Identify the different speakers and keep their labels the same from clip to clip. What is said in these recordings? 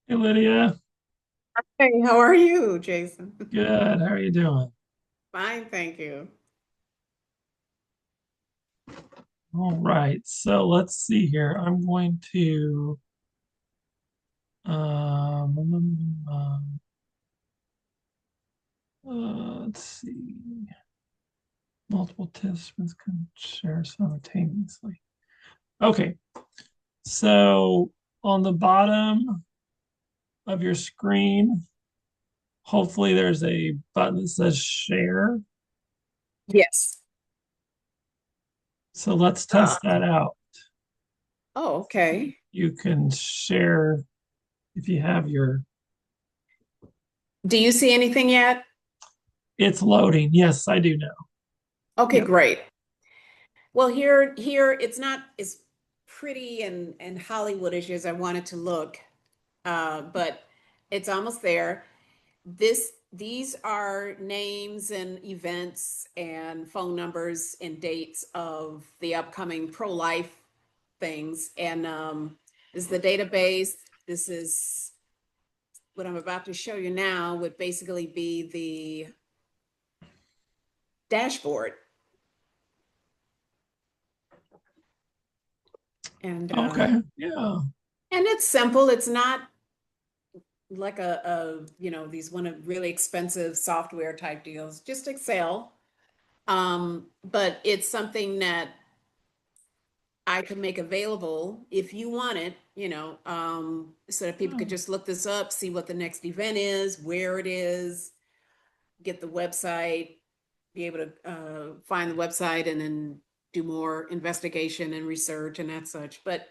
Speaker 1: Hey Lydia,
Speaker 2: Hey, how are you, Jason?
Speaker 1: good. How are you doing?
Speaker 2: Fine, thank you.
Speaker 1: All right, so let's see here. I'm going to let's see. Multiple participants can share simultaneously. Okay, so on the bottom of your screen, hopefully there's a button that says share.
Speaker 2: Yes.
Speaker 1: So let's
Speaker 2: Uh,
Speaker 1: test that out.
Speaker 2: oh, okay.
Speaker 1: You can share if you have your,
Speaker 2: Do you see anything yet?
Speaker 1: it's loading. Yes, I do know.
Speaker 2: Okay,
Speaker 1: Yep.
Speaker 2: great. Well, here it's not as pretty and Hollywoodish as I want it to look, but it's almost there. These are names and events and phone numbers and dates of the upcoming pro-life things, and this is the database. This is what I'm about to show you now would basically be the dashboard. And
Speaker 1: Okay. Yeah.
Speaker 2: it's simple. It's not like these one of really expensive software type deals, just Excel. But it's something that I can make available if you want it, so that people could
Speaker 1: Oh,
Speaker 2: just look this up, see what the next event is, where it is, get the website, be able to find the website and then do more investigation and research and that such. But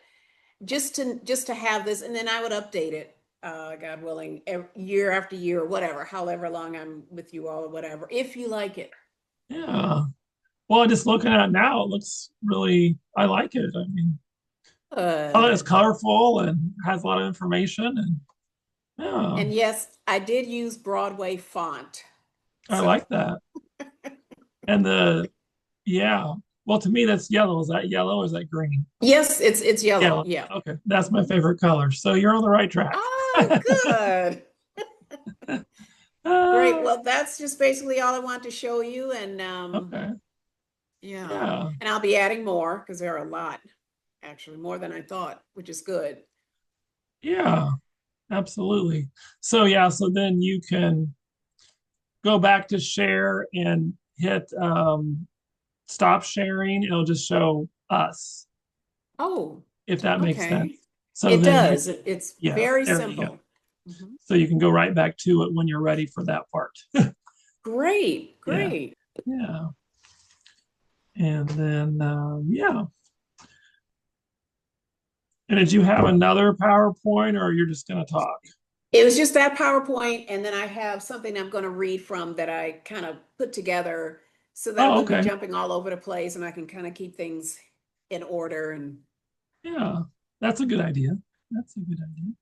Speaker 2: just to have this, and then I would update it, God willing, year after year, or whatever, however long I'm with you all, or whatever, if you like it.
Speaker 1: yeah. Well, just looking at it now, it looks really, I like it. I mean, it's
Speaker 2: Good.
Speaker 1: colorful and has a lot of information. And yeah,
Speaker 2: And yes, I did use Broadway font.
Speaker 1: I
Speaker 2: So
Speaker 1: like that. And yeah. Well, to me, that's yellow. Is that yellow or is that green?
Speaker 2: yes, it's yellow.
Speaker 1: Yellow.
Speaker 2: Yeah.
Speaker 1: Okay. That's my favorite color. So you're on the right track.
Speaker 2: Oh, good. Great.
Speaker 1: uh,
Speaker 2: Well, that's just basically all I want to show you. And
Speaker 1: okay.
Speaker 2: yeah.
Speaker 1: Yeah.
Speaker 2: And I'll be adding more because there are a lot, actually, more than I thought, which is good.
Speaker 1: Yeah. Absolutely. So, yeah. So then you can go back to share and hit stop sharing. It'll just show us,
Speaker 2: Oh,
Speaker 1: if that makes sense.
Speaker 2: okay.
Speaker 1: So
Speaker 2: It
Speaker 1: then you,
Speaker 2: does. It's
Speaker 1: yeah,
Speaker 2: very
Speaker 1: there you go.
Speaker 2: simple. Mhm.
Speaker 1: So you can go right back to it when you're ready for that part.
Speaker 2: Great,
Speaker 1: Yeah,
Speaker 2: great.
Speaker 1: yeah. And then, yeah. And did you have another PowerPoint or you're just going to talk?
Speaker 2: It was just that PowerPoint, and then I have something I'm going to read from that I kind of put together so that I
Speaker 1: Oh,
Speaker 2: wouldn't be
Speaker 1: okay.
Speaker 2: jumping all over the place, and I can kind of keep things in order. And
Speaker 1: Yeah, that's a good idea. That's a good idea.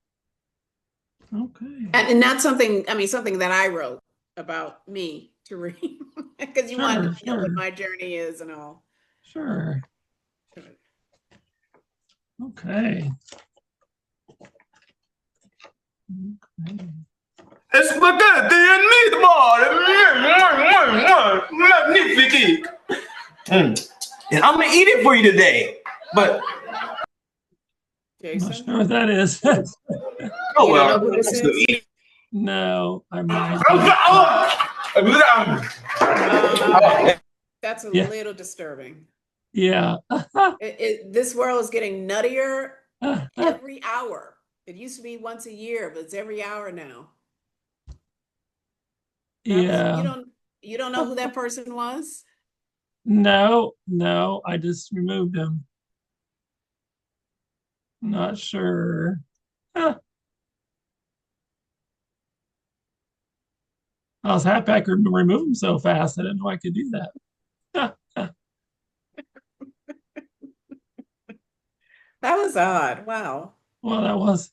Speaker 1: Okay.
Speaker 2: and not something, I mean, something that I wrote about me to read because you wanted
Speaker 1: Sure,
Speaker 2: to know what
Speaker 1: sure,
Speaker 2: my journey is and all.
Speaker 1: sure. Okay. Okay.
Speaker 3: Spaghetti and meatball. Magnifique. And I'm gonna eat it for you today. But
Speaker 1: I'm not
Speaker 2: Jason,
Speaker 1: sure what that is.
Speaker 3: oh
Speaker 2: you don't
Speaker 3: well,
Speaker 2: know who this
Speaker 3: I still
Speaker 2: is?
Speaker 3: eat
Speaker 1: No, I'm not.
Speaker 2: Um,
Speaker 3: it.
Speaker 2: that's a
Speaker 1: Yeah,
Speaker 2: little disturbing.
Speaker 1: yeah.
Speaker 2: This world is getting nuttier every hour. It used to be once a year, but it's every hour now. That was
Speaker 1: Yeah.
Speaker 2: you don't know who that person was?
Speaker 1: No, no, I just removed him. Not sure. Huh. I was happy I could remove him so fast. I didn't know I could do that.
Speaker 2: That was odd. Wow.
Speaker 1: Well, that was.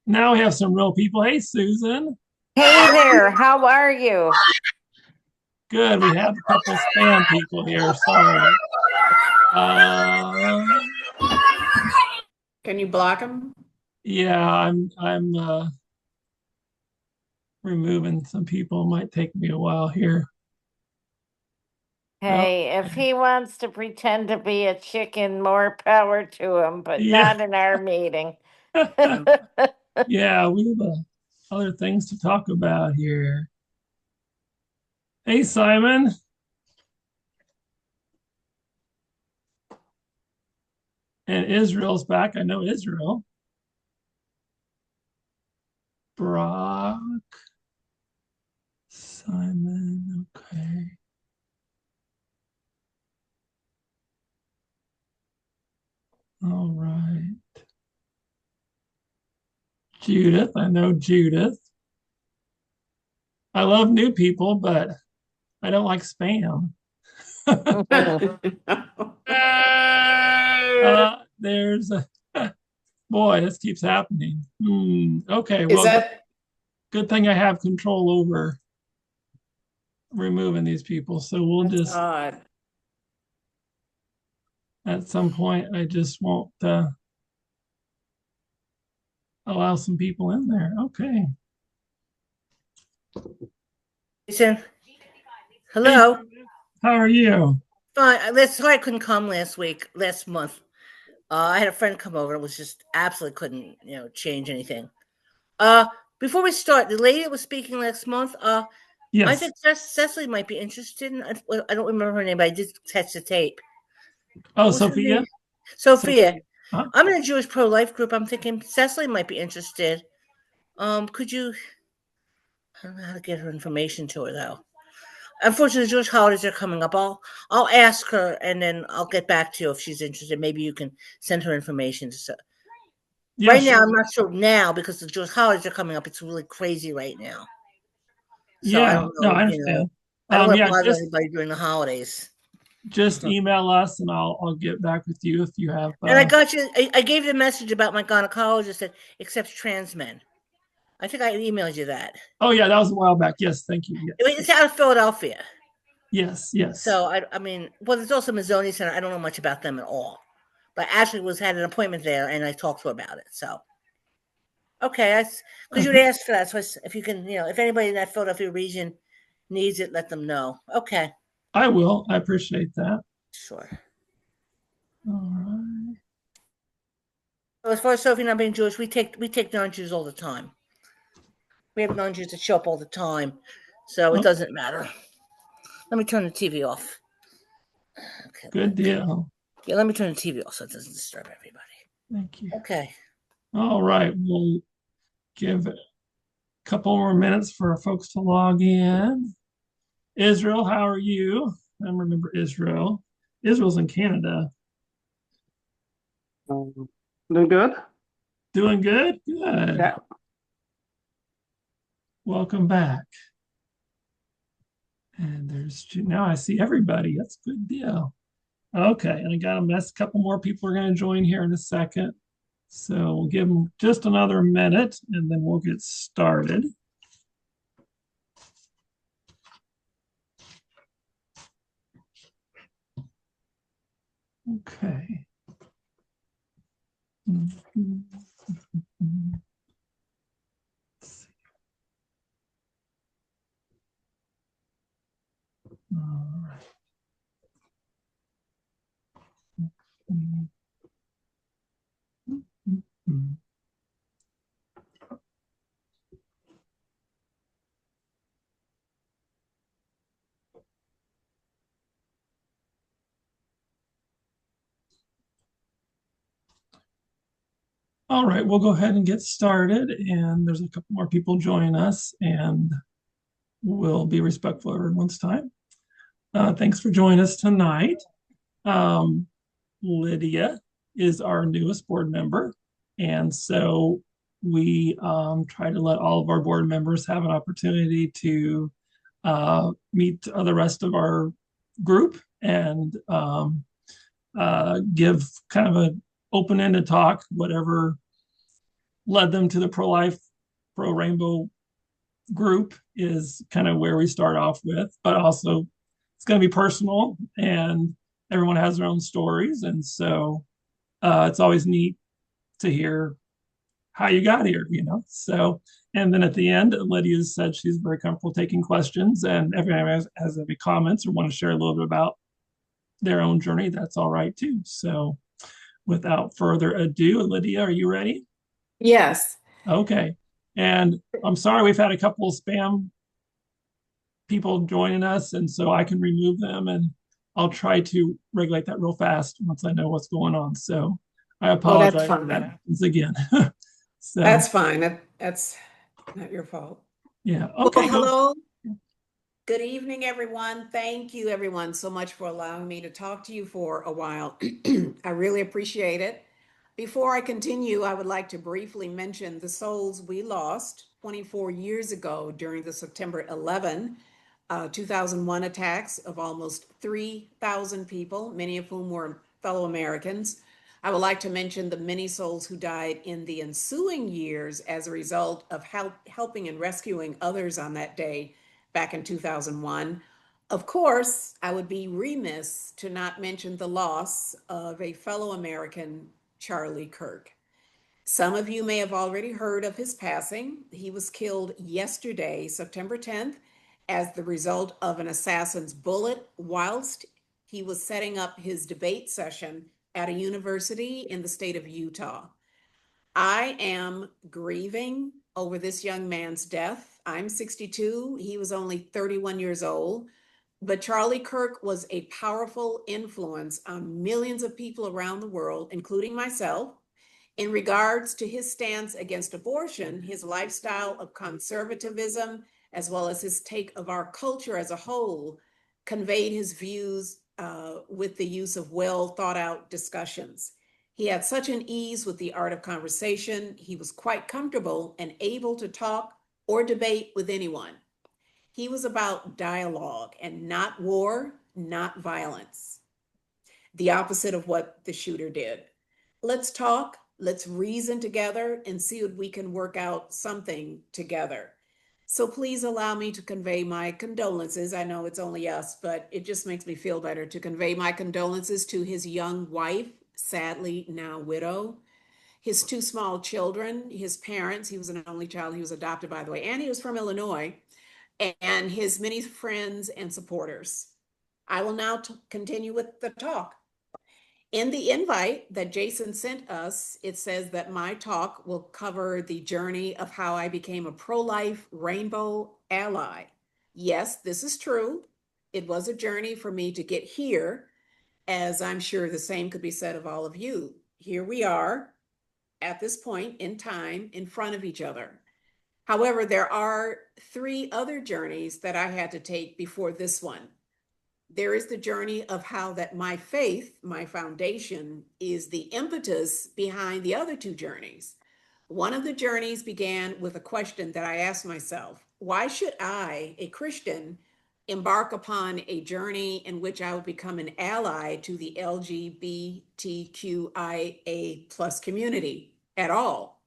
Speaker 1: Now we have some real people. Hey, Susan.
Speaker 4: Hey there, how are you?
Speaker 1: Good. We have a couple spam people here. Sorry. Uh,
Speaker 2: Can you block him?
Speaker 1: Yeah, I'm removing some people. It might take me a while here. Oh,
Speaker 4: Hey, if he wants to pretend to be a chicken, more power to him, but
Speaker 1: yeah.
Speaker 4: not in our meeting.
Speaker 1: Yeah, we have other things to talk about here. Hey, Simon. And Israel's back. I know Israel. Brock, Simon. Okay. All right. Judith. I know Judith. I love new people, but I don't like spam. There's a boy, this keeps happening. Okay,
Speaker 2: Is
Speaker 1: well,
Speaker 2: that
Speaker 1: good thing I have control over removing these people. So we'll
Speaker 2: that's
Speaker 1: just,
Speaker 2: odd.
Speaker 1: at some point, I just won't allow some people in there. Okay.
Speaker 5: Jason,
Speaker 1: Hey,
Speaker 5: hello.
Speaker 1: how are you?
Speaker 5: Fine. Sorry I couldn't come last month. I had a friend come over. It was just absolutely couldn't, change anything. Uh, Before we start, the lady that was speaking last month, I
Speaker 1: Yes.
Speaker 5: think Cecily might be interested in. I don't remember her name, but I did catch the tape.
Speaker 1: Oh,
Speaker 5: What was her
Speaker 1: Sophia?
Speaker 5: name? Sophia.
Speaker 1: Sophia. Huh?
Speaker 5: I'm in a Jewish pro-life group. I'm thinking Cecily might be interested. Could you? I don't know how to get her information to her though. Unfortunately, the Jewish holidays are coming up. I'll ask her and then I'll get back to you if she's interested. Maybe you can send her information.
Speaker 1: Yeah,
Speaker 5: Right now,
Speaker 1: sure.
Speaker 5: I'm not sure now because the Jewish holidays are coming up. It's really crazy right now. So I
Speaker 1: Yeah,
Speaker 5: don't
Speaker 1: no,
Speaker 5: know.
Speaker 1: I understand.
Speaker 5: I don't want to
Speaker 1: Yeah,
Speaker 5: bother anybody during the holidays.
Speaker 1: just email us and I'll get back with you if you have
Speaker 5: And I got you. I gave you a message about my gynecologist that accepts trans men. I think I emailed you that.
Speaker 1: oh yeah, that was a while back. Yes, thank you. Yes.
Speaker 5: It's out of Philadelphia.
Speaker 1: Yes, yes.
Speaker 5: So I mean, well, there's also Mazzoni Center. I don't know much about them at all, but Ashley had an appointment there, and I talked to her about it. So okay, because you'd
Speaker 1: Okay.
Speaker 5: asked for that. So if you can, if anybody in that Philadelphia region needs it, let them know. Okay,
Speaker 1: I will. I appreciate that.
Speaker 5: sure.
Speaker 1: All right.
Speaker 5: So as far as Sophie not being Jewish, we take non-Jews all the time. We have non-Jews that show up all the time, so it
Speaker 1: Oh,
Speaker 5: doesn't matter. Let me turn the TV off. Okay,
Speaker 1: good deal.
Speaker 5: yeah, let me turn the TV off so it doesn't disturb everybody.
Speaker 1: Thank you.
Speaker 5: Okay.
Speaker 1: All right. We'll give it a couple more minutes for folks to log in. Israel, how are you? I remember Israel. Israel's in Canada.
Speaker 6: Doing good.
Speaker 1: Doing good? Good.
Speaker 6: Yeah.
Speaker 1: Welcome back. And now I see everybody. That's a good deal. Okay, and I got a couple more people are going to join here in a second. So we'll give them just another minute and then we'll get started. Okay. All right. All right, we'll go ahead and get started. And there's a couple more people join us, and we'll be respectful of everyone's time. Thanks for joining us tonight. Um, Lydia is our newest board member. And so we try to let all of our board members have an opportunity to meet the rest of our group and give kind of an open-ended talk, whatever led them to the pro rainbow group is kind of where we start off with, but also it's going to be personal and everyone has their own stories. And so it's always neat to hear how you got here, So, and then at the end, Lydia said she's very comfortable taking questions, and everyone has any comments or want to share a little bit about their own journey, that's all right too. So, without further ado, Lydia, are you ready?
Speaker 2: Yes.
Speaker 1: Okay. And I'm sorry we've had a couple of spam people joining us, and so I can remove them, and I'll try to regulate that real fast once I know what's going on. So I
Speaker 2: Oh, that's
Speaker 1: apologize if that
Speaker 2: fine.
Speaker 1: happens again.
Speaker 2: That's
Speaker 1: So
Speaker 2: fine. That's not your fault.
Speaker 1: yeah,
Speaker 2: Well,
Speaker 1: okay, go.
Speaker 2: hello. Good evening, everyone. Thank you, everyone, so much for allowing me to talk to you for a while. I really appreciate it. Before I continue, I would like to briefly mention the souls we lost 24 years ago during the September 11, 2001 attacks of almost 3,000 people, many of whom were fellow Americans. I would like to mention the many souls who died in the ensuing years as a result of helping and rescuing others on that day back in 2001. Of course, I would be remiss to not mention the loss of a fellow American, Charlie Kirk. Some of you may have already heard of his passing. He was killed yesterday, September 10th, as the result of an assassin's bullet whilst he was setting up his debate session at a university in the state of Utah. I am grieving over this young man's death. I'm 62. He was only 31 years old. But Charlie Kirk was a powerful influence on millions of people around the world, including myself. In regards to his stance against abortion, his lifestyle of conservatism, as well as his take of our culture as a whole, conveyed his views with the use of well thought out discussions. He had such an ease with the art of conversation. He was quite comfortable and able to talk or debate with anyone. He was about dialogue and not war, not violence, the opposite of what the shooter did. Let's talk, let's reason together and see if we can work out something together. So please allow me to convey my condolences. I know it's only us, but it just makes me feel better to convey my condolences to his young wife, sadly now widow, his two small children, his parents. He was an only child. He was adopted, by the way, and he was from Illinois, and his many friends and supporters. I will now continue with the talk. In the invite that Jason sent us, it says that my talk will cover the journey of how I became a pro-life rainbow ally. Yes, this is true. It was a journey for me to get here, as I'm sure the same could be said of all of you. Here we are at this point in time in front of each other. However, there are three other journeys that I had to take before this one. There is the journey of how that my faith, my foundation, is the impetus behind the other two journeys. One of the journeys began with a question that I asked myself: why should I, a Christian, embark upon a journey in which I would become an ally to the LGBTQIA plus community at all?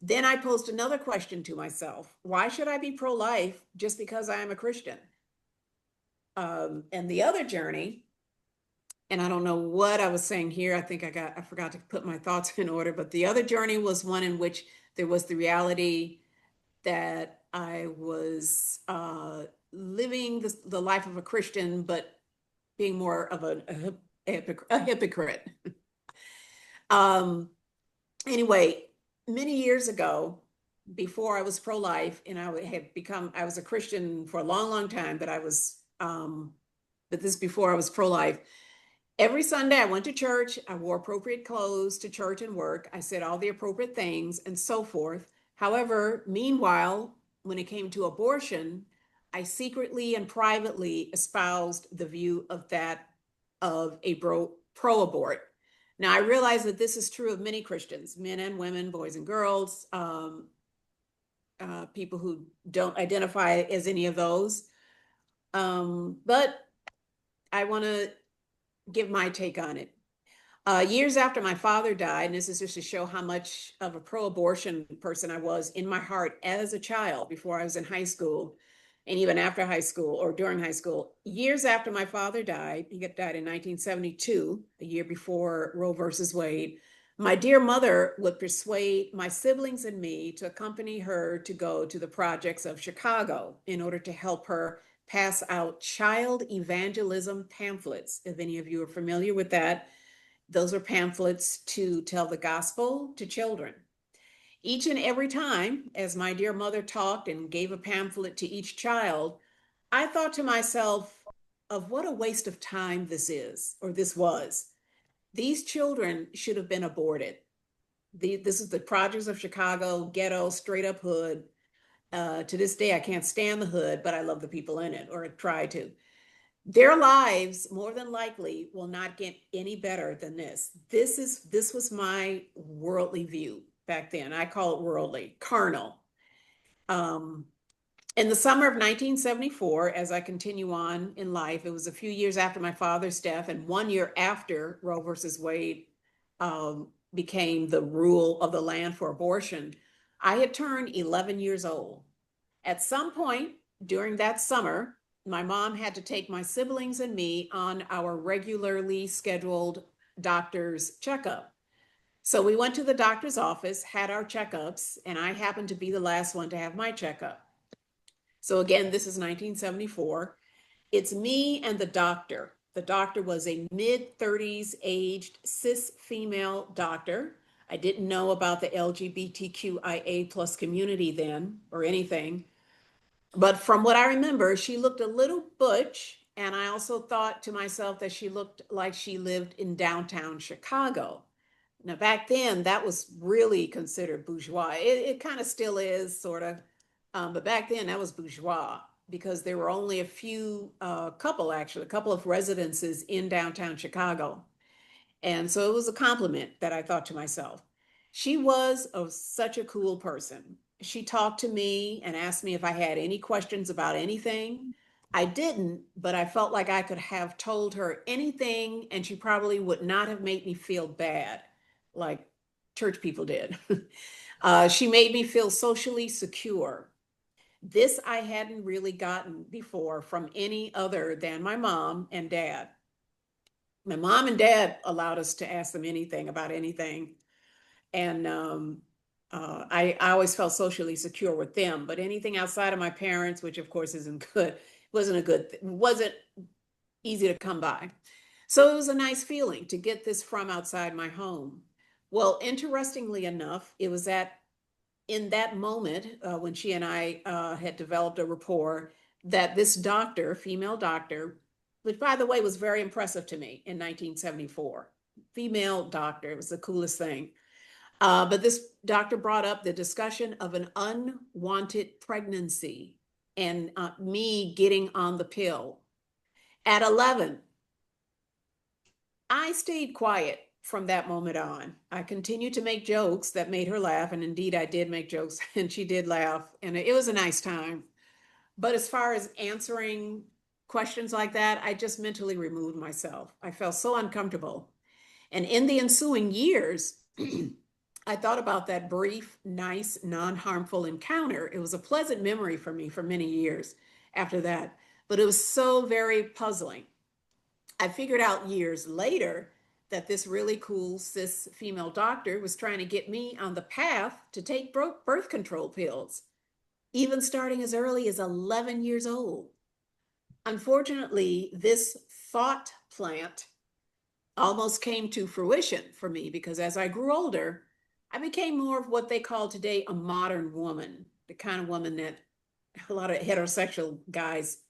Speaker 2: Then I posed another question to myself: why should I be pro-life just because I am a Christian? And the other journey, and I don't know what I was saying here. I forgot to put my thoughts in order, but the other journey was one in which there was the reality that I was living the life of a Christian, but being more of a hypocrite. um, anyway, many years ago, before I was pro-life, and I was a Christian for a long, long time, but this before I was pro-life. Every Sunday, I went to church. I wore appropriate clothes to church and work. I said all the appropriate things and so forth. However, meanwhile, when it came to abortion, I secretly and privately espoused the view of a pro-abort. Now, I realize that this is true of many Christians, men and women, boys and girls, people who don't identify as any of those. But I want to give my take on it. Years after my father died, and this is just to show how much of a pro-abortion person I was in my heart as a child before I was in high school, and even after high school or during high school. Years after my father died, he died in 1972, a year before Roe versus Wade. My dear mother would persuade my siblings and me to accompany her to go to the projects of Chicago in order to help her pass out child evangelism pamphlets. If any of you are familiar with that, those are pamphlets to tell the gospel to children. Each and every time, as my dear mother talked and gave a pamphlet to each child, I thought to myself, of what a waste of time this is, or this was. These children should have been aborted. This is the projects of Chicago, ghetto, straight up hood. To this day, I can't stand the hood, but I love the people in it, or try to. Their lives, more than likely, will not get any better than this. This was my worldly view back then. I call it worldly, carnal. Um, in the summer of 1974, as I continue on in life, it was a few years after my father's death and 1 year after Roe versus Wade became the rule of the land for abortion. I had turned 11 years old. At some point during that summer, my mom had to take my siblings and me on our regularly scheduled doctor's checkup. So we went to the doctor's office, had our checkups, and I happened to be the last one to have my checkup. So again, this is 1974. It's me and the doctor. The doctor was a mid-30s aged cis female doctor. I didn't know about the LGBTQIA plus community then or anything. But from what I remember, she looked a little butch. And I also thought to myself that she looked like she lived in downtown Chicago. Now, back then, that was really considered bourgeois. It kind of still is, sort of. But back then, that was bourgeois because there were only a few, a couple of residences in downtown Chicago. And so it was a compliment that I thought to myself. She was such a cool person. She talked to me and asked me if I had any questions about anything. I didn't, but I felt like I could have told her anything and she probably would not have made me feel bad like church people did. She made me feel socially secure. This I hadn't really gotten before from any other than my mom and dad. My mom and dad allowed us to ask them anything about anything. And I always felt socially secure with them, but anything outside of my parents, which of course isn't good, wasn't easy to come by. So it was a nice feeling to get this from outside my home. Well, interestingly enough, it was in that moment when she and I had developed a rapport that this doctor, female doctor, which by the way was very impressive to me in 1974, female doctor, it was the coolest thing. But this doctor brought up the discussion of an unwanted pregnancy and me getting on the pill. At 11, I stayed quiet from that moment on. I continued to make jokes that made her laugh. And indeed, I did make jokes and she did laugh. And it was a nice time. But as far as answering questions like that, I just mentally removed myself. I felt so uncomfortable. And in the ensuing years, I thought about that brief, nice, non harmful encounter. It was a pleasant memory for me for many years after that. But it was so very puzzling. I figured out years later that this really cool cis female doctor was trying to get me on the path to take birth control pills, even starting as early as 11 years old. Unfortunately, this thought plant almost came to fruition for me because as I grew older, I became more of what they call today a modern woman, the kind of woman that a lot of heterosexual guys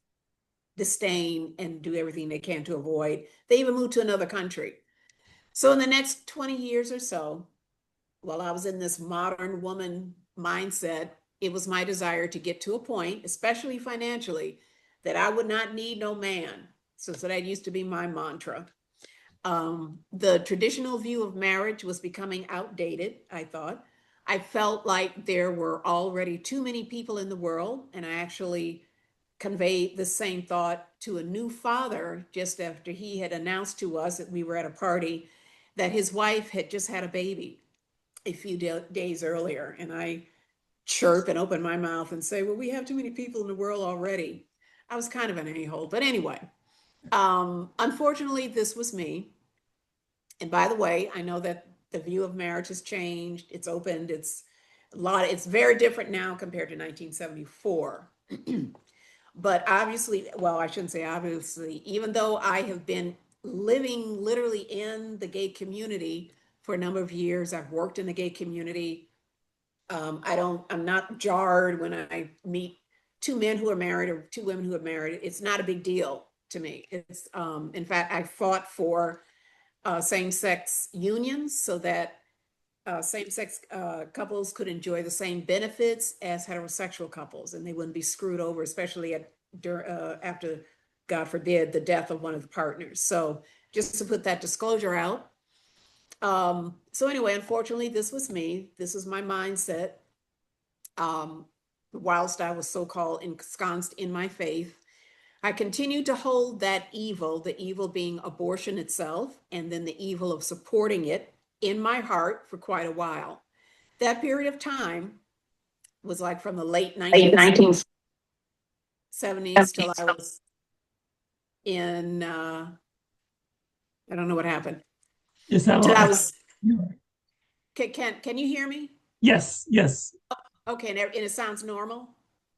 Speaker 2: disdain and do everything they can to avoid. They even moved to another country. So in the next 20 years or so, while I was in this modern woman mindset, it was my desire to get to a point, especially financially, that I would not need no man. So that used to be my mantra. The traditional view of marriage was becoming outdated, I thought. I felt like there were already too many people in the world, and I actually conveyed the same thought to a new father just after he had announced to us that we were at a party that his wife had just had a baby a few days earlier. And I chirp and open my mouth and say, well, we have too many people in the world already. I was kind of an a-hole. But anyway, unfortunately, this was me. And by the way, I know that The view of marriage has changed. It's opened. It's very different now compared to 1974. But obviously, well, I shouldn't say obviously, even though I have been living literally in the gay community for a number of years, I've worked in the gay community. I'm not jarred when I meet two men who are married or two women who are married. It's not a big deal to me. In fact, I fought for same-sex unions so that same-sex couples could enjoy the same benefits as heterosexual couples, and they wouldn't be screwed over, especially after, God forbid, the death of one of the partners. So just to put that disclosure out. So anyway, unfortunately, this was me. This was my mindset. Whilst I was so-called ensconced in my faith, I continued to hold that evil, the evil being abortion itself, and then the evil of supporting it in my heart for quite a while. That period of time was like from the late 1970s till I was in, I don't know what happened.
Speaker 1: Is that
Speaker 2: Till I
Speaker 1: all?
Speaker 2: was, can you hear me?
Speaker 1: Yes, yes.
Speaker 2: Okay, and it sounds normal?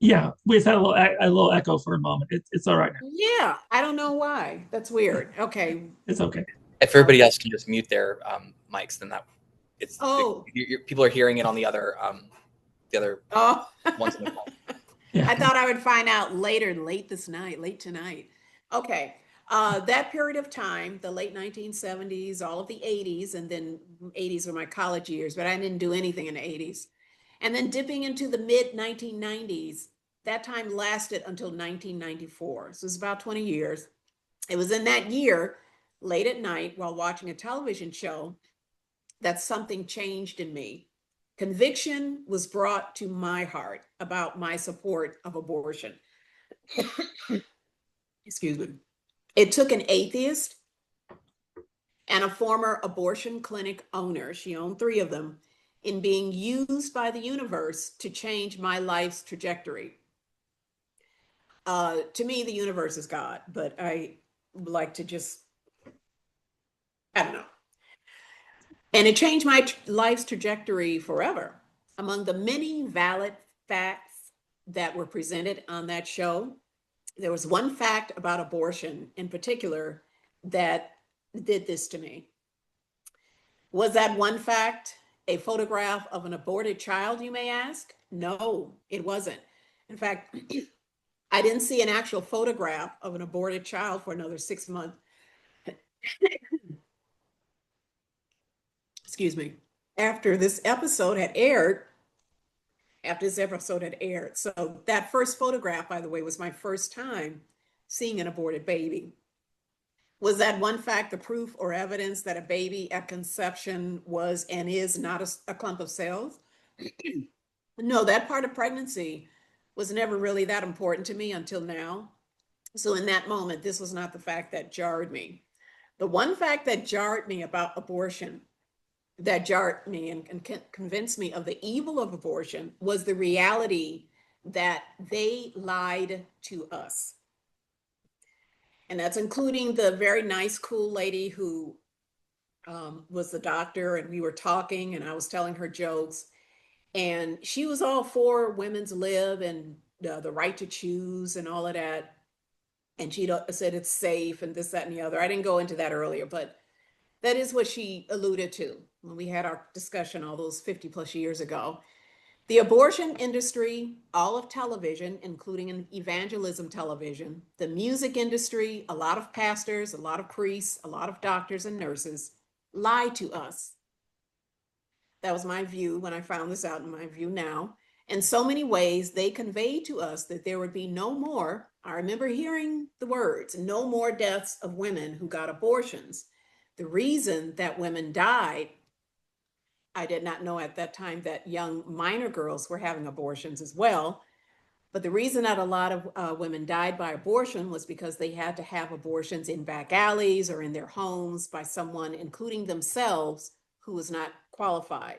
Speaker 1: Yeah, we had a little echo for a moment. It's all right now.
Speaker 2: Yeah, I don't know why. That's weird. Okay.
Speaker 1: It's okay.
Speaker 6: If everybody else can just mute their mics, then
Speaker 2: Oh.
Speaker 6: people are hearing it on the other
Speaker 2: Oh.
Speaker 6: ones in the call.
Speaker 1: Yeah.
Speaker 2: I thought I would find out later, late tonight. Okay. That period of time, the late 1970s, all of the 80s, and then 80s were my college years, but I didn't do anything in the 80s. And then dipping into the mid 1990s, that time lasted until 1994. So it's about 20 years. It was in that year, late at night, while watching a television show, that something changed in me. Conviction was brought to my heart about my support of abortion. Excuse me. It took an atheist and a former abortion clinic owner, she owned 3 of them, in being used by the universe to change my life's trajectory. To me, the universe is God, but I like to just, I don't know. And it changed my life's trajectory forever. Among the many valid facts that were presented on that show, there was one fact about abortion in particular that did this to me. Was that one fact a photograph of an aborted child, you may ask? No, it wasn't. In fact, I didn't see an actual photograph of an aborted child for another 6 months. Excuse me. After this episode had aired, So that first photograph, by the way, was my first time seeing an aborted baby. Was that one fact the proof or evidence that a baby at conception was and is not a clump of cells? No, that part of pregnancy was never really that important to me until now. So in that moment, this was not the fact that jarred me. The one fact that jarred me about abortion, that jarred me and convinced me of the evil of abortion, was the reality that they lied to us. And that's including the very nice, cool lady who was the doctor, and we were talking and I was telling her jokes, and she was all for women's live and the right to choose and all of that. And she said it's safe and this, that, and the other. I didn't go into that earlier, but that is what she alluded to when we had our discussion all those 50 plus years ago. The abortion industry, all of television, including evangelism television, the music industry, a lot of pastors, a lot of priests, a lot of doctors and nurses lie to us. That was my view when I found this out, and my view now. In so many ways, they conveyed to us that there would be no more, I remember hearing the words, no more deaths of women who got abortions. The reason that women died, I did not know at that time that young minor girls were having abortions as well. But the reason that a lot of women died by abortion was because they had to have abortions in back alleys or in their homes by someone, including themselves, who was not qualified.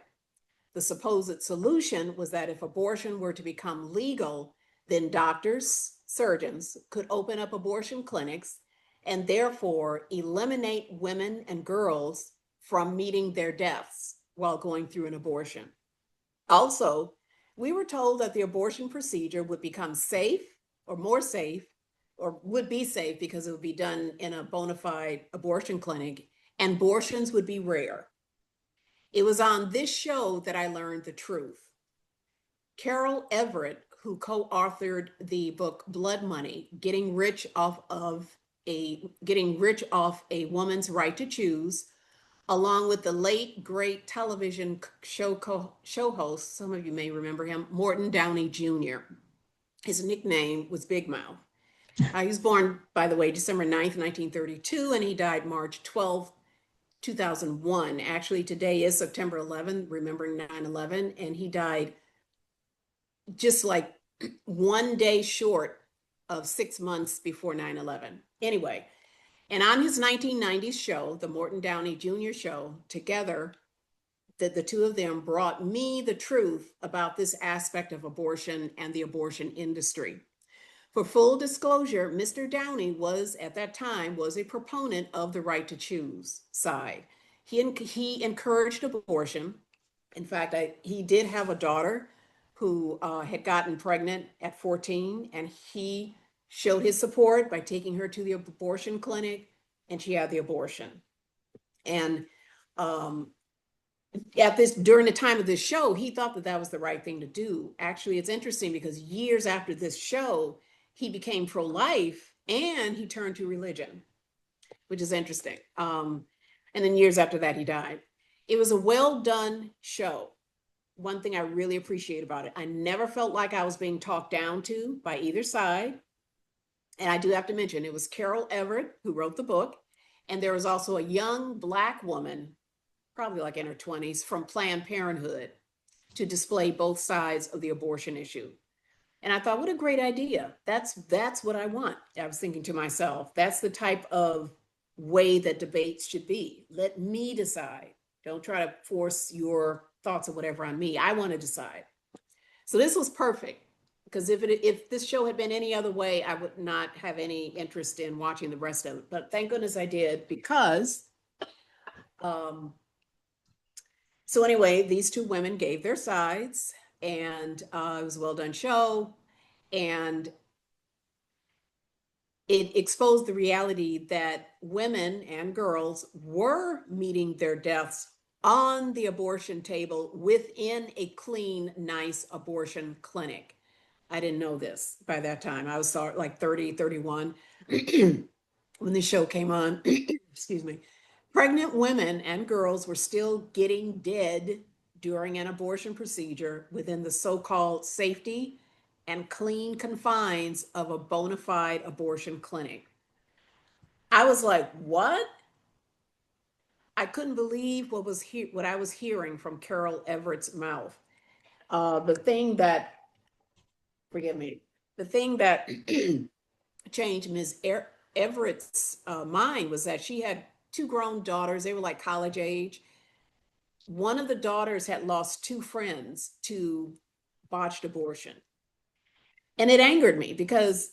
Speaker 2: The supposed solution was that if abortion were to become legal, then doctors, surgeons could open up abortion clinics and therefore eliminate women and girls from meeting their deaths while going through an abortion. Also, we were told that the abortion procedure would become safe or more safe, or would be safe because it would be done in a bona fide abortion clinic, and abortions would be rare. It was on this show that I learned the truth. Carol Everett, who co-authored the book Blood Money, Getting Rich Off a Woman's Right to Choose, along with the late great television show host, some of you may remember him, Morton Downey Jr. His nickname was Big Mouth. He was born, by the way, December 9th, 1932, and he died March 12th, 2001. Actually, today is September 11th, remembering 9/11, and he died just like one day short of 6 months before 9/11. Anyway, and on his 1990s show, the Morton Downey Jr. show, together, the two of them brought me the truth about this aspect of abortion and the abortion industry. For full disclosure, Mr. Downey was, at that time, was a proponent of the right to choose side. He encouraged abortion. In fact, he did have a daughter who had gotten pregnant at 14, and he showed his support by taking her to the abortion clinic, and she had the abortion. And during the time of this show, he thought that that was the right thing to do. Actually, it's interesting because years after this show, he became pro-life and he turned to religion, which is interesting. And then years after that, he died. It was a well done show. One thing I really appreciate about it, I never felt like I was being talked down to by either side. And I do have to mention, it was Carol Everett who wrote the book. And there was also a young Black woman, probably like in her 20s, from Planned Parenthood to display both sides of the abortion issue. And I thought, what a great idea. That's what I want. I was thinking to myself, that's the type of way that debates should be. Let me decide. Don't try to force your thoughts or whatever on me. I want to decide. So this was perfect, because if this show had been any other way, I would not have any interest in watching the rest of it. But thank goodness I did, because so anyway, these two women gave their sides, and it was a well done show, and it exposed the reality that women and girls were meeting their deaths on the abortion table within a clean, nice abortion clinic. I didn't know this by that time. I was like 30, 31 when the show came on. Excuse me. Pregnant women and girls were still getting dead during an abortion procedure within the so-called safety and clean confines of a bona fide abortion clinic. I was like, what? I couldn't believe what I was hearing from Carol Everett's mouth. The thing that, forgive me, the thing that changed Ms. Everett's mind was that she had two grown daughters. They were like college age. One of the daughters had lost two friends to botched abortion. And it angered me because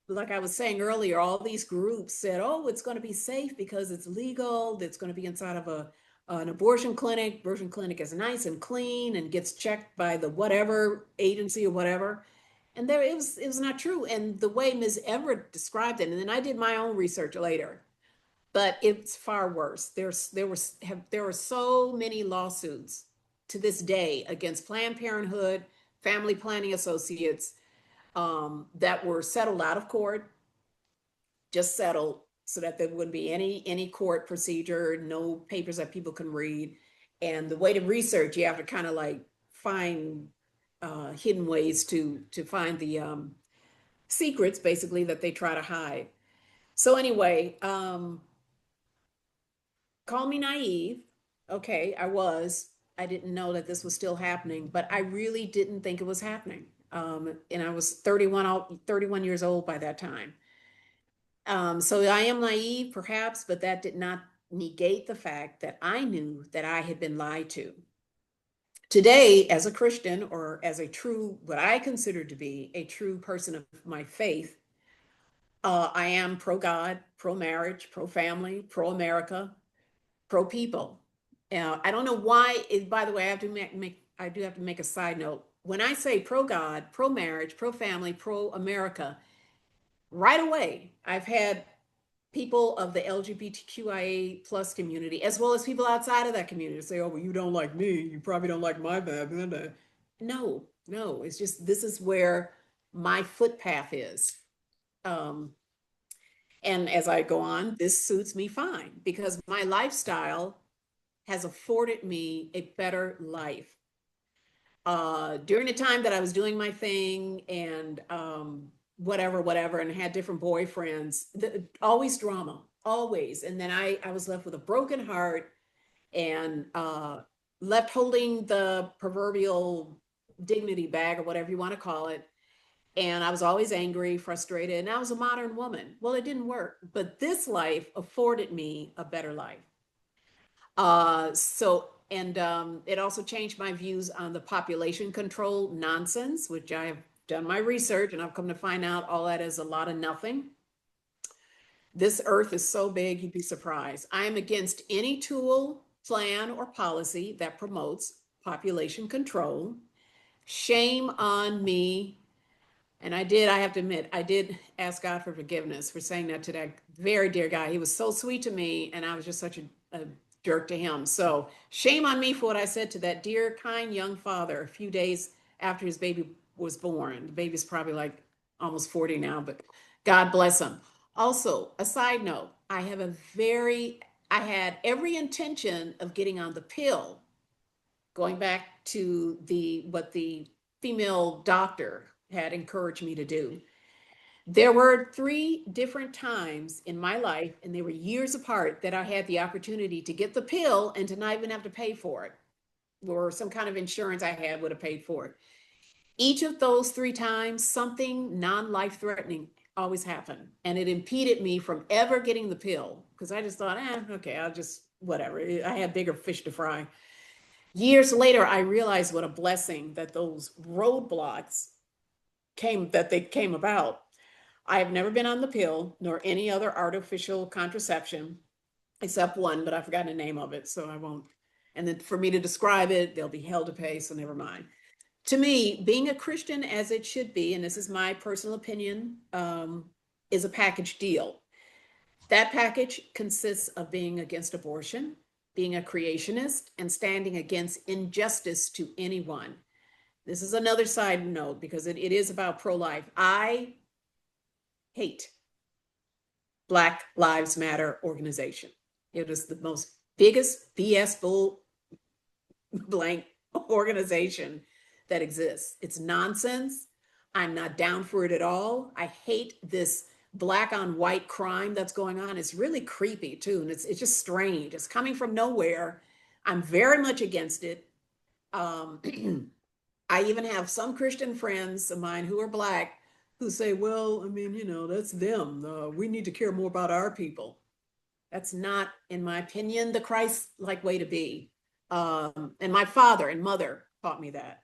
Speaker 2: like I was saying earlier, all these groups said, oh, it's going to be safe because it's legal. It's going to be inside of an abortion clinic. Abortion clinic is nice and clean and gets checked by the whatever agency or whatever. And it was not true. And the way Ms. Everett described it, and then I did my own research later, but it's far worse. There were so many lawsuits to this day against Planned Parenthood, Family Planning Associates, that were settled out of court, just settled, so that there wouldn't be any court procedure, no papers that people can read. And the way to research, you have to kind of like find hidden ways to find the secrets, basically, that they try to hide. So anyway, call me naive. Okay, I didn't know that this was still happening, but I really didn't think it was happening. And I was 31 years old by that time. So I am naive, perhaps, but that did not negate the fact that I knew that I had been lied to. Today, as a Christian, or as what I consider to be a true person of my faith, I am pro-God, pro-marriage, pro-family, pro-America, pro-people. I don't know why. By the way, I have to I do have to make a side note. When I say pro-God, pro-marriage, pro-family, pro-America, right away, I've had people of the LGBTQIA plus community, as well as people outside of that community, say, "Oh, well, you don't like me. You probably don't like my blah, blah, blah." No, no. It's just this is where my footpath is. Um, and as I go on, this suits me fine because my lifestyle has afforded me a better life. During the time that I was doing my thing and whatever, and had different boyfriends, always drama, always. And then I was left with a broken heart and left holding the proverbial dignity bag or whatever you want to call it. And I was always angry, frustrated, and I was a modern woman. Well, it didn't work, but this life afforded me a better life. It also changed my views on the population control nonsense, which I have done my research and I've come to find out all that is a lot of nothing. This earth is so big, you'd be surprised. I am against any tool, plan, or policy that promotes population control. Shame on me. And I have to admit, I did ask God for forgiveness for saying that to that very dear guy. He was so sweet to me, and I was just such a jerk to him. So shame on me for what I said to that dear, kind young father a few days after his baby was born. The baby's probably like almost 40 now, but God bless him. Also, a side note, I had every intention of getting on the pill, going back to what the female doctor had encouraged me to do. There were 3 different times in my life, and they were years apart, that I had the opportunity to get the pill and to not even have to pay for it, or some kind of insurance I had would have paid for it. Each of those 3 times, something non-life threatening always happened, and it impeded me from ever getting the pill because I just thought, okay, I'll just whatever. I had bigger fish to fry. Years later, I realized what a blessing that those roadblocks came about. I have never been on the pill nor any other artificial contraception except one, but I've forgotten the name of it, so I won't. And then for me to describe it, they'll be hell to pay, so never mind. To me, being a Christian as it should be, and this is my personal opinion, is a package deal. That package consists of being against abortion, being a creationist, and standing against injustice to anyone. This is another side note because it is about pro-life. I hate Black Lives Matter organization. It is the most biggest BS bull blank organization that exists. It's nonsense. I'm not down for it at all. I hate this black on white crime that's going on. It's really creepy too, and it's just strange. It's coming from nowhere. I'm very much against it. I even have some Christian friends of mine who are Black who say, well, I mean, that's them. We need to care more about our people. That's not, in my opinion, the Christ-like way to be. And my father and mother taught me that.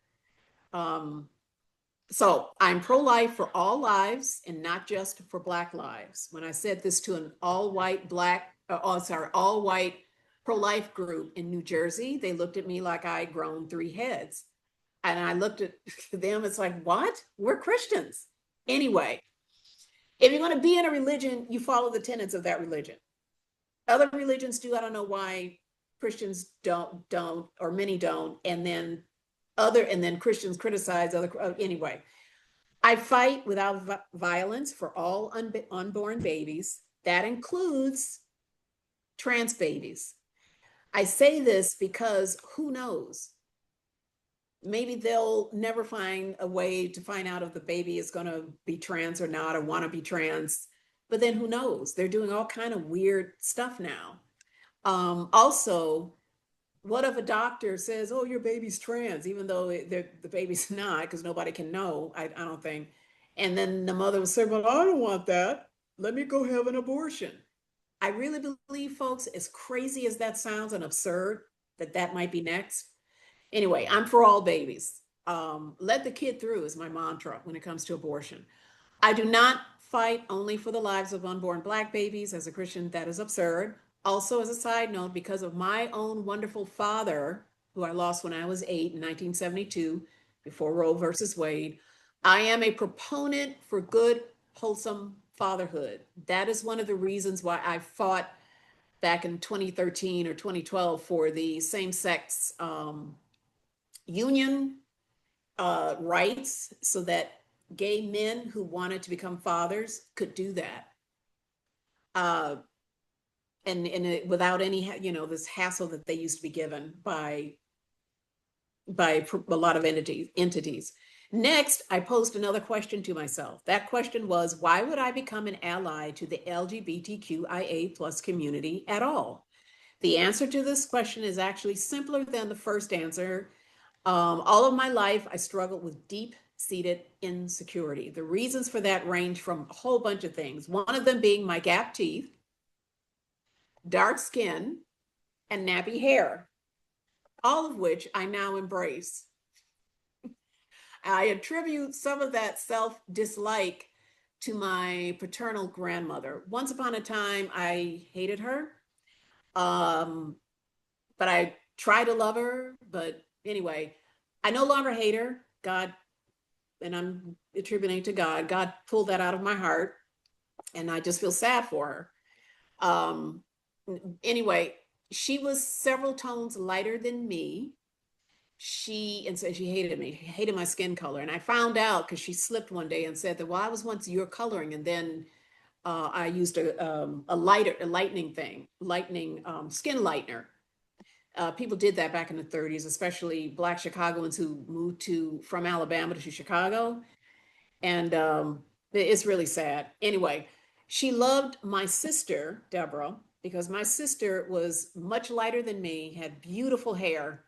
Speaker 2: So I'm pro-life for all lives and not just for Black lives. When I said this to an all-white all-white pro-life group in New Jersey, they looked at me like I'd grown 3 heads. And I looked at them, it's like, what? We're Christians. Anyway, if you're going to be in a religion, you follow the tenets of that religion. Other religions do. I don't know why Christians don't, or many don't. And then Christians criticize other. Anyway, I fight without violence for all unborn babies. That includes trans babies. I say this because who knows? Maybe they'll never find a way to find out if the baby is going to be trans or not, or want to be trans. But then who knows? They're doing all kind of weird stuff now. Also, what if a doctor says, oh, your baby's trans, even though the baby's not, because nobody can know, I don't think. And then the mother will say, well, I don't want that. Let me go have an abortion. I really believe, folks, as crazy as that sounds and absurd, that might be next. Anyway, I'm for all babies. Let the kid through is my mantra when it comes to abortion. I do not fight only for the lives of unborn Black babies. As a Christian, that is absurd. Also, as a side note, because of my own wonderful father, who I lost when I was 8 in 1972, before Roe versus Wade, I am a proponent for good, wholesome fatherhood. That is one of the reasons why I fought back in 2013 or 2012 for the same-sex union rights, so that gay men who wanted to become fathers could do that. Uh, without any, this hassle that they used to be given by a lot of entities. Next, I posed another question to myself. That question was, why would I become an ally to the LGBTQIA plus community at all? The answer to this question is actually simpler than the first answer. All of my life, I struggled with deep-seated insecurity. The reasons for that range from a whole bunch of things. One of them being my gap teeth, dark skin, and nappy hair, all of which I now embrace. I attribute some of that self-dislike to my paternal grandmother. Once upon a time, I hated her, but I tried to love her. But anyway, I no longer hate her. God, and I'm attributing to God. God pulled that out of my heart, and I just feel sad for her. Um, anyway, she was several tones lighter than me. And so she hated me, hated my skin color. And I found out because she slipped one day and said that, well, I was once your coloring. And then I used a lightening skin lightener. People did that back in the 30s, especially Black Chicagoans who moved from Alabama to Chicago. And it's really sad. Anyway, she loved my sister, Deborah, because my sister was much lighter than me, had beautiful hair,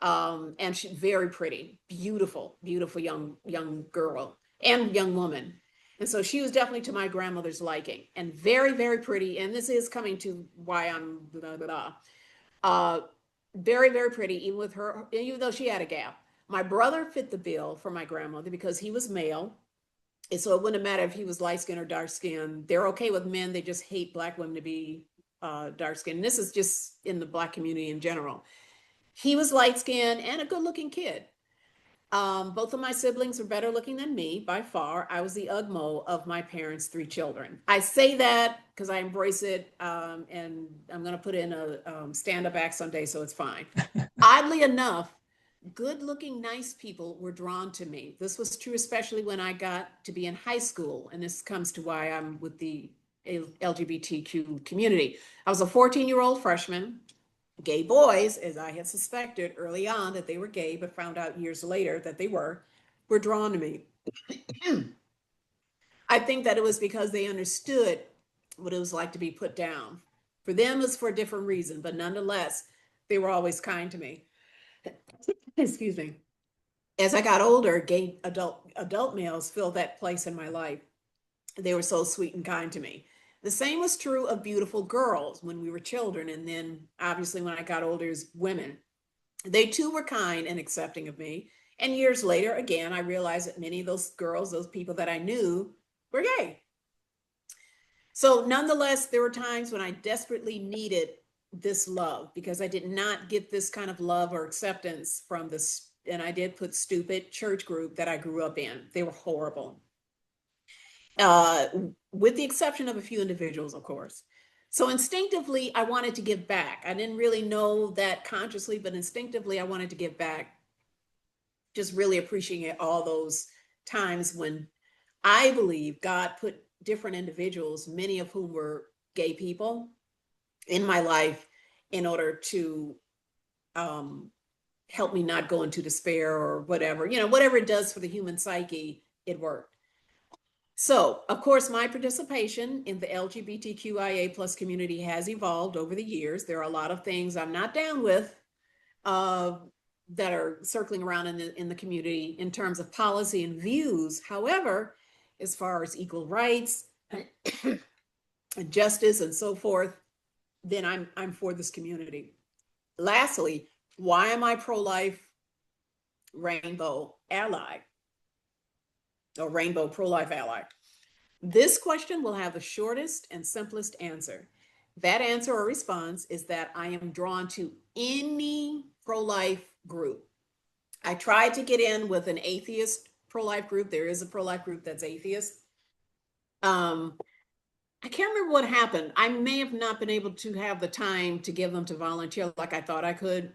Speaker 2: and she's very pretty, beautiful, beautiful young girl and young woman. And so she was definitely to my grandmother's liking, and very, very pretty. And this is coming to why I'm blah, blah, blah. Very, very pretty, even though she had a gap. My brother fit the bill for my grandmother because he was male. And so it wouldn't matter if he was light skinned or dark skinned. They're okay with men. They just hate Black women to be dark skinned. And this is just in the Black community in general. He was light skinned and a good looking kid. Both of my siblings were better looking than me by far. I was the UGMO of my parents' 3 children. I say that because I embrace it, and I'm going to put in a stand-up act someday, so it's fine. Oddly enough, good-looking, nice people were drawn to me. This was true especially when I got to be in high school, and this comes to why I'm with the LGBTQ community. I was a 14-year-old freshman. Gay boys, as I had suspected early on that they were gay, but found out years later that they were drawn to me. I think that it was because they understood what it was like to be put down. For them, it's for a different reason, but nonetheless, they were always kind to me. Excuse me. As I got older, gay adult males filled that place in my life. They were so sweet and kind to me. The same was true of beautiful girls when we were children, and then obviously when I got older as women. They too were kind and accepting of me. And years later, again, I realized that many of those girls, those people that I knew, were gay. So nonetheless, there were times when I desperately needed this love because I did not get this kind of love or acceptance from this, and I did put stupid church group that I grew up in. They were horrible. With the exception of a few individuals, of course. So instinctively, I wanted to give back. I didn't really know that consciously, but instinctively, I wanted to give back. Just really appreciating all those times when I believe God put different individuals, many of whom were gay people, in my life in order to help me not go into despair or whatever. Whatever it does for the human psyche, it worked. So, of course, my participation in the LGBTQIA plus community has evolved over the years. There are a lot of things I'm not down with that are circling around in the community in terms of policy and views. However, as far as equal rights, justice, and so forth, then I'm for this community. Lastly, why am I pro-life Rainbow Ally or Rainbow Pro-Life Ally? This question will have the shortest and simplest answer. That answer or response is that I am drawn to any pro-life group. I tried to get in with an atheist pro-life group. There is a pro-life group that's atheist. I can't remember what happened. I may have not been able to have the time to give them to volunteer like I thought I could,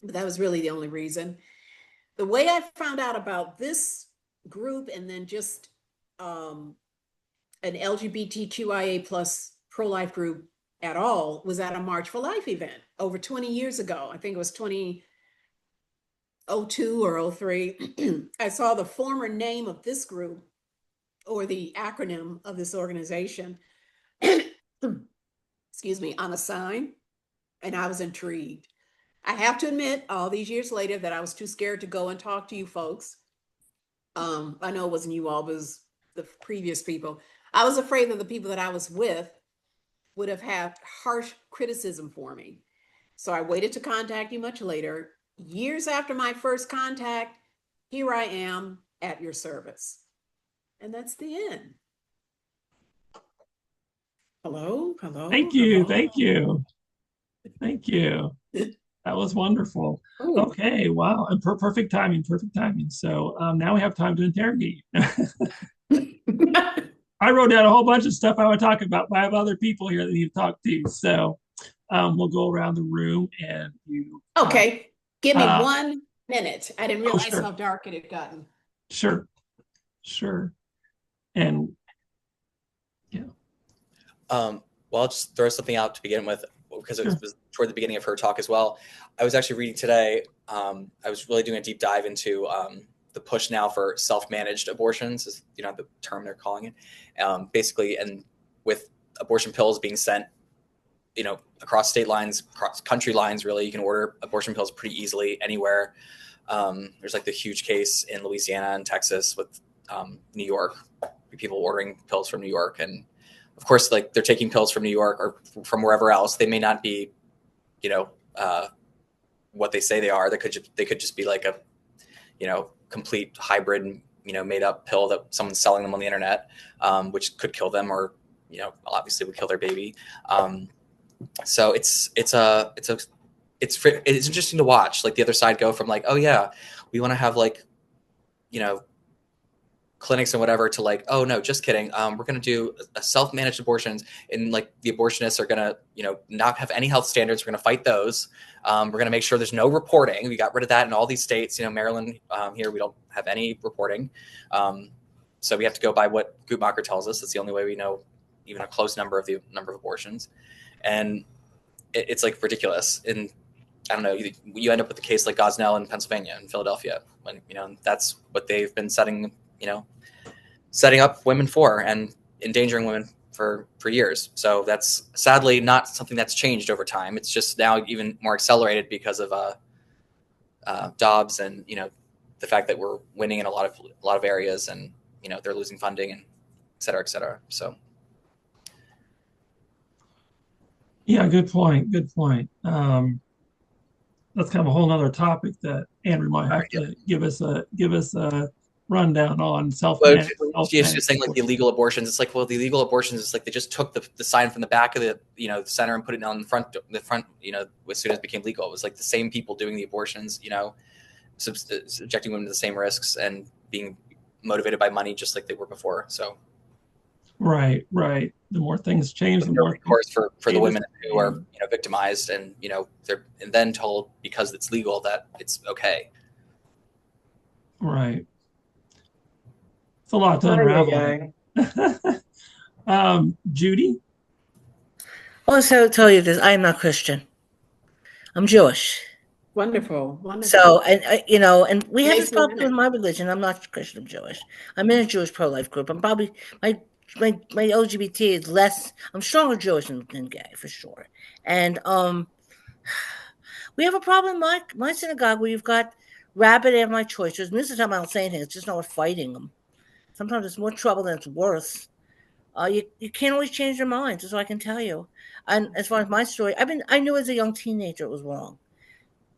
Speaker 2: but that was really the only reason. The way I found out about this group and then just an LGBTQIA plus pro-life group at all was at a March for Life event over 20 years ago. I think it was 2002 or 03. I saw the former name of this group or the acronym of this organization, excuse me, on a sign, and I was intrigued. I have to admit, all these years later, that I was too scared to go and talk to you folks. I know it wasn't you all, but it was the previous people. I was afraid that the people that I was with would have had harsh criticism for me. So I waited to contact you much later. Years after my first contact, here I am at your service. And that's the end. Hello, hello.
Speaker 1: Thank you.
Speaker 2: Hello.
Speaker 1: Thank you. Thank you. That was wonderful.
Speaker 2: Ooh.
Speaker 1: Okay, wow. And perfect timing, perfect timing. So now we have time to interrogate you. I wrote down a whole bunch of stuff I want to talk about, but I have other people here that need to talk to. So we'll go around the room and you.
Speaker 2: Okay, give me 1 minute. I didn't realize
Speaker 1: sure.
Speaker 2: how dark it had gotten.
Speaker 1: Sure, sure. And yeah.
Speaker 6: Well, I'll just throw something out to begin with because it was toward the beginning of her talk as well. I was actually reading today. I was really doing a deep dive into the push now for self-managed abortions, is the term they're calling it. Basically, and with abortion pills being sent, across state lines, across country lines, really, you can order abortion pills pretty easily anywhere. There's like the huge case in Louisiana and Texas with New York, people ordering pills from New York. And of course, like they're taking pills from New York or from wherever else. They may not be, what they say they are. They could just be like a, complete hybrid, made up pill that someone's selling them on the internet, which could kill them or, obviously would kill their baby. So it's interesting to watch, like the other side go from like, oh yeah, we want to have like, clinics and whatever to like, oh no, just kidding. We're going to do a self-managed abortions, and like the abortionists are going to, not have any health standards. We're going to fight those. We're going to make sure there's no reporting. We got rid of that in all these states, Maryland, here, we don't have any reporting. So we have to go by what Guttmacher tells us. That's the only way we know even a close number of abortions. And it's like ridiculous. And I don't know, you end up with a case like Gosnell in Pennsylvania and Philadelphia, when, that's what they've been setting up women for and endangering women for years. So that's sadly not something that's changed over time. It's just now even more accelerated because of Dobbs and, the fact that we're winning in a lot of areas, and, they're losing funding and et cetera, et cetera. So.
Speaker 1: Yeah, good point. Good point. That's kind of a whole nother topic that Andrew might have to give us a rundown on self-managed.
Speaker 6: She's just saying like the illegal abortions. It's like, well, the illegal abortions is like they just took the sign from the back of the center and put it on the front as soon as it became legal. It was like the same people doing the abortions, subjecting women to the same risks and being motivated by money just like they were before. So.
Speaker 1: Right. The more things change, the more
Speaker 6: recourse for the women who are victimized, and they're then told because it's legal that it's okay.
Speaker 1: Right. It's a lot to unravel. Judy?
Speaker 5: Well, so tell you this, I am not Christian. I'm Jewish.
Speaker 2: Wonderful.
Speaker 5: So, and and we have this problem in my religion. I'm not Christian, I'm Jewish. I'm in a Jewish pro-life group. I'm probably, my LGBT is less, I'm stronger Jewish than gay, for sure. And we have a problem in my synagogue where you've got rabid anti-choicers. And this is how I don't say anything. It's just not worth fighting them. Sometimes it's more trouble than it's worth. You can't always change their minds, is what I can tell you. And as far as my story, I knew as a young teenager it was wrong.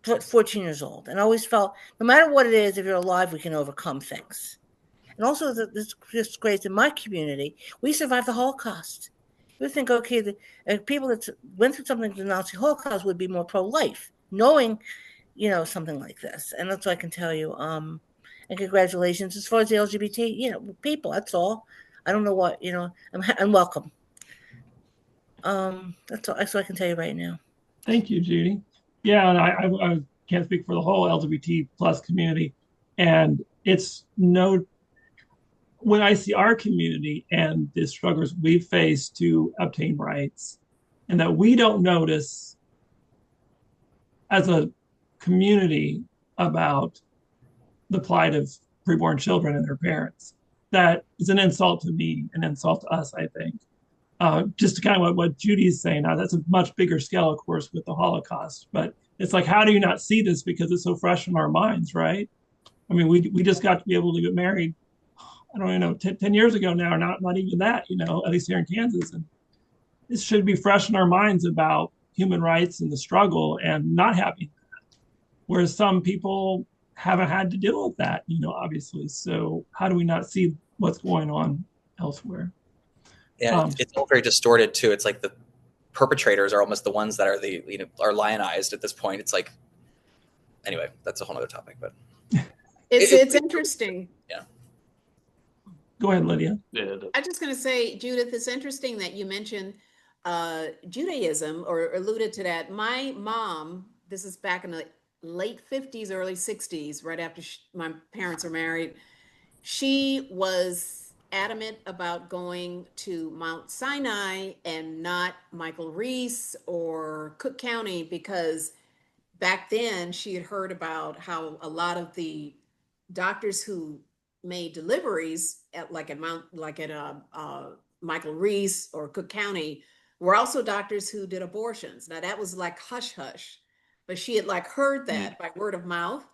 Speaker 5: 14 years old, and I always felt no matter what it is, if you're alive, we can overcome things. And also, this disgrace in my community, we survived the Holocaust. You would think, okay, the people that went through something like the Nazi Holocaust would be more pro-life, knowing, something like this. And that's what I can tell you. And congratulations as far as the LGBT, people. That's all. I don't know what, I'm welcome. That's all. That's what I can tell you right now.
Speaker 1: Thank you, Judy. Yeah, and I can't speak for the whole LGBT plus community, and it's no when I see our community and the struggles we face to obtain rights, and that we don't notice as a community about the plight of preborn children and their parents, that is an insult to me, an insult to us, I think. Just to kind of what Judy is saying now, that's a much bigger scale, of course, with the Holocaust. But it's like, how do you not see this because it's so fresh in our minds, right? I mean, we just got to be able to get married, I don't even know, 10 years ago now, not even that, at least here in Kansas. And this should be fresh in our minds about human rights and the struggle and not having that. Whereas some people haven't had to deal with that, obviously. So how do we not see what's going on elsewhere?
Speaker 6: And it's all very distorted too. It's like the perpetrators are almost the ones that are are lionized at this point. It's like, anyway, that's a whole other topic, but
Speaker 2: it's interesting.
Speaker 6: Yeah.
Speaker 1: Go ahead, Lydia.
Speaker 2: I'm just going to say, Judith, it's interesting that you mentioned Judaism or alluded to that. My mom, this is back in the late 50s, early 60s, right after my parents were married. She was adamant about going to Mount Sinai and not Michael Reese or Cook County, because back then she had heard about how a lot of the doctors who made deliveries at Michael Reese or Cook County were also doctors who did abortions. Now that was like hush hush, but she had heard that by word of mouth,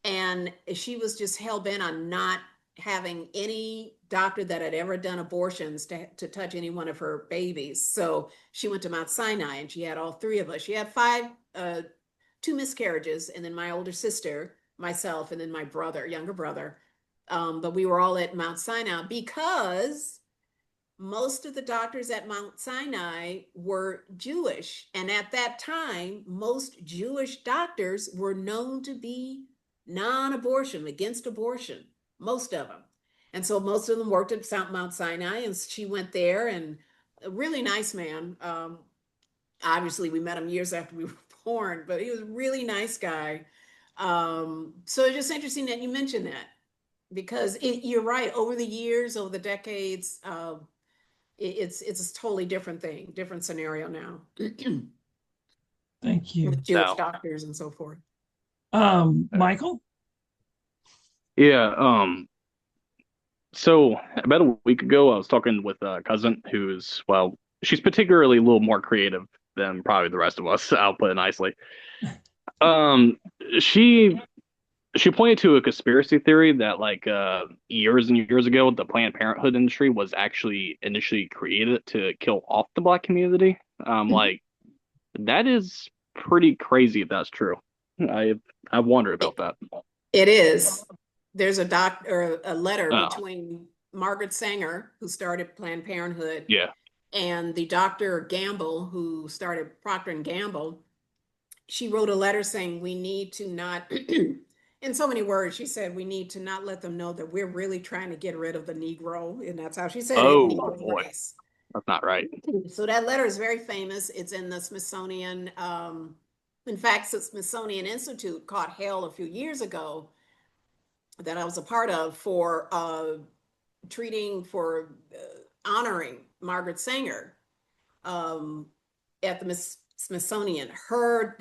Speaker 2: and she was just hell bent on not having any doctor that had ever done abortions to touch any one of her babies. So she went to Mount Sinai, and she had all three of us. She had two miscarriages, and then my older sister, myself, and then my younger brother. But we were all at Mount Sinai because most of the doctors at Mount Sinai were Jewish. And at that time, most Jewish doctors were known to be non-abortion, against abortion, most of them. And so most of them worked at Mount Sinai, and she went there, and a really nice man. Obviously, we met him years after we were born, but he was a really nice guy. So it's just interesting that you mentioned that, because you're right. Over the years, over the decades, it's a totally different thing, different scenario now.
Speaker 1: Thank you.
Speaker 2: With Jewish doctors and so forth.
Speaker 1: Michael?
Speaker 7: Yeah. So about a week ago, I was talking with a cousin who's, well, she's particularly a little more creative than probably the rest of us. I'll put it nicely. She pointed to a conspiracy theory that years and years ago, the Planned Parenthood industry was actually initially created to kill off the Black community. That is pretty crazy if that's true. I wonder about that.
Speaker 2: It is. There's a letter between Margaret Sanger, who started Planned Parenthood, and the Dr. Gamble, who started Procter & Gamble. She wrote a letter saying we need to not, in so many words, she said we need to not let them know that we're really trying to get rid of the Negro. And that's how she said it.
Speaker 7: Oh, boy.
Speaker 2: Race.
Speaker 7: That's not right.
Speaker 2: So that letter is very famous. It's in the Smithsonian. In fact, the Smithsonian Institute caught hell a few years ago that I was a part of for honoring Margaret Sanger at the Smithsonian. Her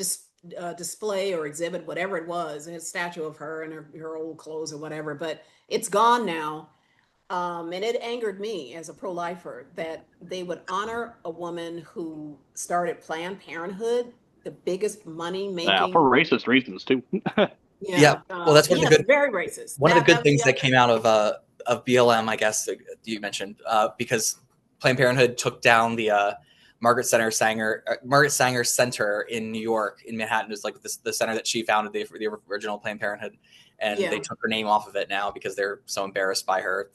Speaker 2: display or exhibit, whatever it was, a statue of her and her old clothes or whatever, but it's gone now. And it angered me as a pro-lifer that they would honor a woman who started Planned Parenthood, the biggest money-making...
Speaker 7: for racist reasons, too.
Speaker 6: Yeah. Well, that's one of the good,
Speaker 2: very racist.
Speaker 6: One of the good things that came out of BLM, I guess, that you mentioned, because Planned Parenthood took down the Margaret Sanger Center in New York, in Manhattan. Is like the center that she founded, the original Planned Parenthood, and they took her name off of it now because they're so embarrassed by her.